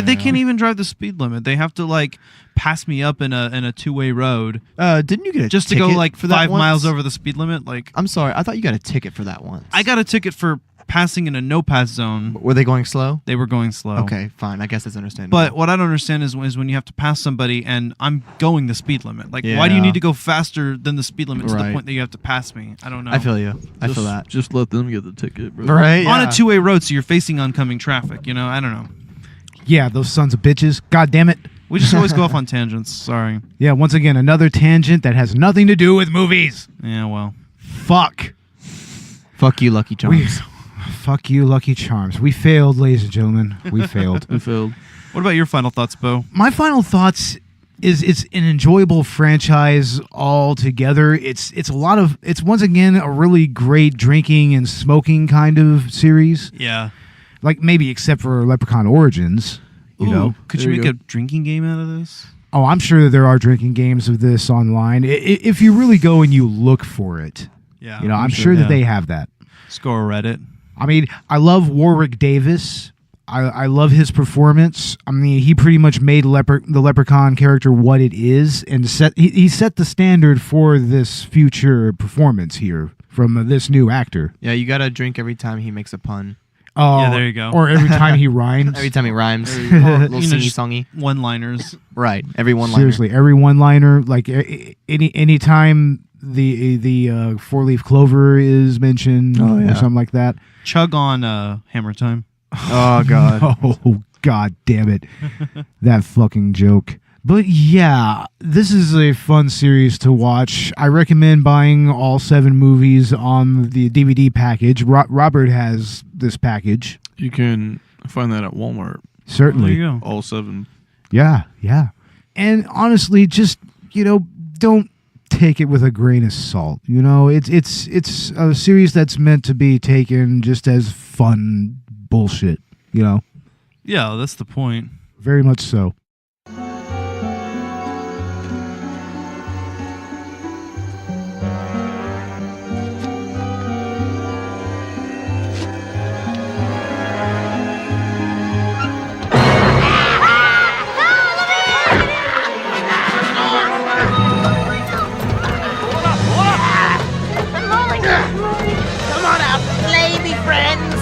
[SPEAKER 4] They can't even drive the speed limit. They have to pass me up in a 2-way road.
[SPEAKER 3] Didn't you get a
[SPEAKER 4] just
[SPEAKER 3] ticket
[SPEAKER 4] to go
[SPEAKER 3] for that
[SPEAKER 4] 5 miles
[SPEAKER 3] once?
[SPEAKER 4] over the speed limit?
[SPEAKER 3] I'm sorry, I thought you got a ticket for that once.
[SPEAKER 4] I got a ticket for passing in a no-pass zone.
[SPEAKER 3] Were they going slow?
[SPEAKER 4] They were going slow.
[SPEAKER 3] Okay, fine. I guess that's understandable.
[SPEAKER 4] But what I don't understand is when you have to pass somebody and I'm going the speed limit. Why do you need to go faster than the speed limit to the point that you have to pass me? I don't know.
[SPEAKER 3] I feel you. I feel that.
[SPEAKER 2] Just let them get the ticket, bro.
[SPEAKER 3] Right?
[SPEAKER 4] On a 2-way road, so you're facing oncoming traffic. I don't know.
[SPEAKER 1] Yeah, those sons of bitches. God damn it.
[SPEAKER 4] We just always go off on tangents. Sorry.
[SPEAKER 1] Yeah, once again, another tangent that has nothing to do with movies.
[SPEAKER 4] Yeah, well.
[SPEAKER 1] Fuck.
[SPEAKER 3] Fuck you, Lucky Charms.
[SPEAKER 1] Fuck you, Lucky Charms. We failed, ladies and gentlemen. We failed.
[SPEAKER 2] We failed.
[SPEAKER 4] What about your final thoughts, Beau?
[SPEAKER 1] My final thoughts is it's an enjoyable franchise altogether. It's once again a really great drinking and smoking kind of series.
[SPEAKER 4] Yeah.
[SPEAKER 1] Maybe except for Leprechaun Origins.
[SPEAKER 4] Could you make a drinking game out of this?
[SPEAKER 1] Oh, I'm sure that there are drinking games of this online. If you really go and you look for it,
[SPEAKER 4] Yeah,
[SPEAKER 1] I'm sure that they have that.
[SPEAKER 4] Score Reddit.
[SPEAKER 1] I mean, I love Warwick Davis. I love his performance. I mean, he pretty much made the Leprechaun character what it is, and he set the standard for this future performance here from this new actor.
[SPEAKER 3] Yeah, you gotta drink every time he makes a pun.
[SPEAKER 1] Oh,
[SPEAKER 4] Yeah, there you go.
[SPEAKER 1] Or every time he rhymes.
[SPEAKER 3] Every time he rhymes. Little
[SPEAKER 4] just
[SPEAKER 3] singy-songy.
[SPEAKER 4] One-liners.
[SPEAKER 3] Right, every one-liner.
[SPEAKER 1] Seriously, every one-liner. Like any time the four-leaf clover is mentioned or something like that.
[SPEAKER 4] Chug on Hammer Time.
[SPEAKER 3] Oh, God.
[SPEAKER 1] Oh, God damn it. That fucking joke. But yeah, this is a fun series to watch. I recommend buying all 7 movies on the DVD package. Robert has this package.
[SPEAKER 2] You can find that at Walmart.
[SPEAKER 1] Certainly.
[SPEAKER 4] There you go.
[SPEAKER 2] All 7.
[SPEAKER 1] Yeah. And honestly, just, don't take it with a grain of salt. It's a series that's meant to be taken just as fun bullshit,
[SPEAKER 4] Yeah, that's the point.
[SPEAKER 1] Very much so.
[SPEAKER 13] Come on out, play me, friends.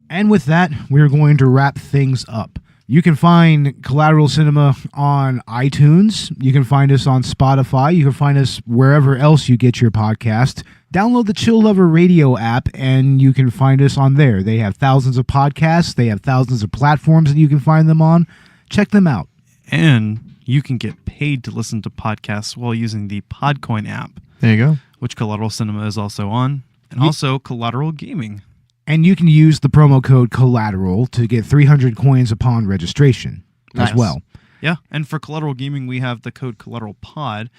[SPEAKER 1] And with that, we're going to wrap things up. You can find Collateral Cinema on iTunes. You can find us on Spotify. You can find us wherever else you get your podcast. Download the Chill Lover Radio app, and you can find us on there. They have thousands of podcasts. They have thousands of platforms that you can find them on. Check them out.
[SPEAKER 4] And you can get paid to listen to podcasts while using the Podcoin app.
[SPEAKER 3] There you go.
[SPEAKER 4] Which Collateral Cinema is also on. And also Collateral Gaming.
[SPEAKER 1] And you can use the promo code Collateral to get 300 coins upon registration as well.
[SPEAKER 4] Yeah, and for Collateral Gaming, we have the code Collateral Pod.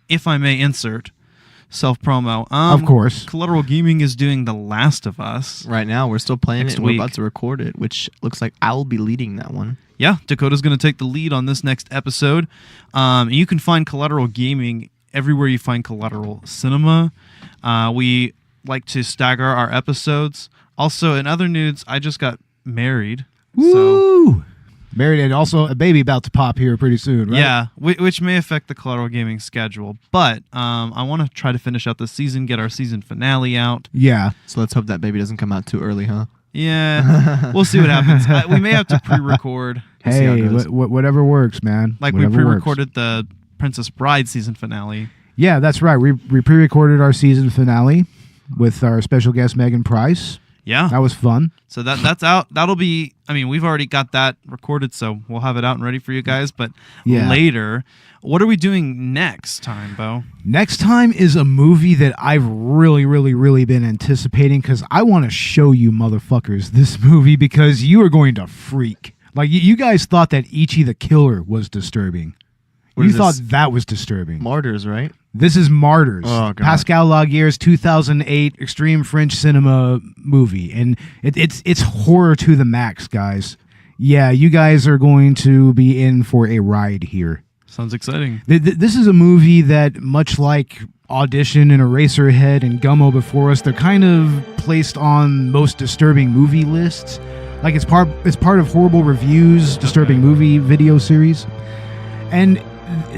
[SPEAKER 4] If I may insert self-promo.
[SPEAKER 1] Of course.
[SPEAKER 4] Collateral Gaming is doing The Last of Us.
[SPEAKER 3] Right now, we're still playing
[SPEAKER 4] Next
[SPEAKER 3] it, and
[SPEAKER 4] week.
[SPEAKER 3] we're about to record it, which looks like I'll be leading that one.
[SPEAKER 4] Yeah, Dakota's going to take the lead on this next episode. You can find Collateral Gaming everywhere you find Collateral Cinema. We like to stagger our episodes. Also, in other news, I just got married.
[SPEAKER 1] Woo! Married, and also a baby about to pop here pretty soon, right?
[SPEAKER 4] Yeah, which may affect the Collateral Gaming schedule. But I want to try to finish out the season, get our season finale out.
[SPEAKER 1] Yeah.
[SPEAKER 3] So let's hope that baby doesn't come out too early, huh?
[SPEAKER 4] Yeah, we'll see what happens. We may have to pre-record.
[SPEAKER 1] Hey, whatever works, man.
[SPEAKER 4] Like
[SPEAKER 1] whatever
[SPEAKER 4] we pre-recorded the Princess Bride season finale.
[SPEAKER 1] Yeah, that's right. We pre-recorded our season finale with our special guest Megan Price.
[SPEAKER 4] Yeah.
[SPEAKER 1] That was fun.
[SPEAKER 4] So that's out. That'll be, I mean, we've already got that recorded, so we'll have it out and ready for you guys. But later, what are we doing next time, Beau?
[SPEAKER 1] Next time is a movie that I've really been anticipating because I want to show you motherfuckers this movie because you are going to freak. Like, you guys thought that Ichi the Killer was disturbing. You thought that was disturbing.
[SPEAKER 3] Martyrs, right?
[SPEAKER 1] This is Martyrs.
[SPEAKER 3] Oh, God.
[SPEAKER 1] Pascal Laguerre's 2008 extreme French cinema movie. And it's horror to the max, guys. Yeah, you guys are going to be in for a ride here.
[SPEAKER 4] Sounds exciting.
[SPEAKER 1] This is a movie that, much like Audition and Eraserhead and Gummo before us, they're kind of placed on most disturbing movie lists. Like it's part of Horrible Reviews, disturbing movie video series. And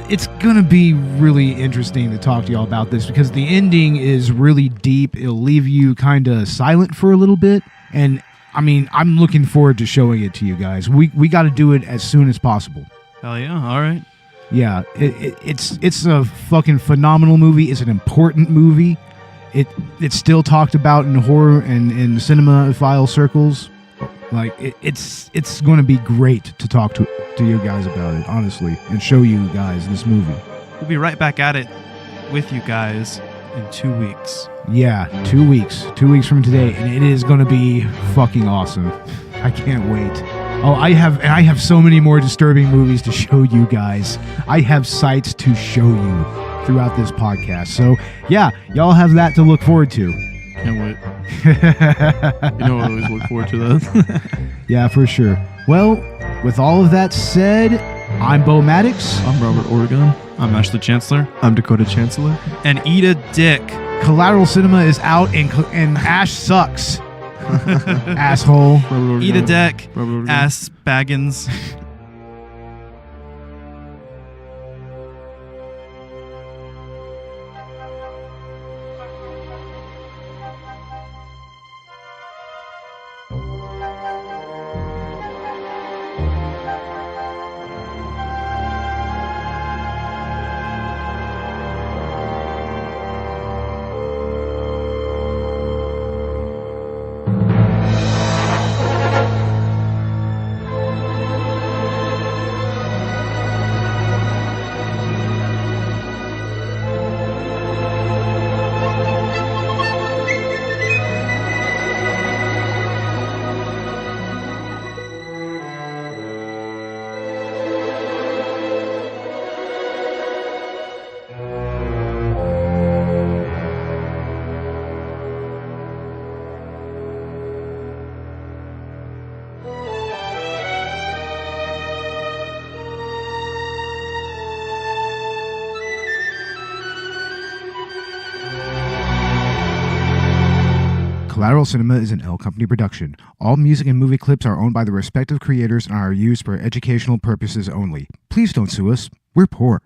[SPEAKER 1] it's going to be really interesting to talk to y'all about this because the ending is really deep. It'll leave you kind of silent for a little bit. And I mean, I'm looking forward to showing it to you guys. We got to do it as soon as possible.
[SPEAKER 4] Hell yeah. All right.
[SPEAKER 1] Yeah, it's a fucking phenomenal movie. It's an important movie. It's still talked about in horror and in cinemaphile circles. Like it's going to be great to talk to to you guys about it, honestly, and show you guys this movie.
[SPEAKER 4] We'll be right back at it with you guys in 2 weeks.
[SPEAKER 1] Yeah, 2 weeks. 2 weeks from today, and it is going to be fucking awesome. I can't wait. Oh, I have so many more disturbing movies to show you guys. I have sights to show you throughout this podcast. So, yeah, y'all have that to look forward to.
[SPEAKER 2] Can't wait. You know, I always look forward to that.
[SPEAKER 1] Yeah, for sure. Well, with all of that said, I'm Beau Maddox.
[SPEAKER 2] I'm Robert Ortegon.
[SPEAKER 4] I'm Ash the Chancellor.
[SPEAKER 3] I'm Dakota Chancellor.
[SPEAKER 4] And eat a dick.
[SPEAKER 1] Collateral Cinema is out, and Ash sucks. Asshole.
[SPEAKER 4] Eat a dick. Ass Baggins.
[SPEAKER 1] Collateral Cinema is an L Company production. All music and movie clips are owned by the respective creators and are used for educational purposes only. Please don't sue us. We're poor.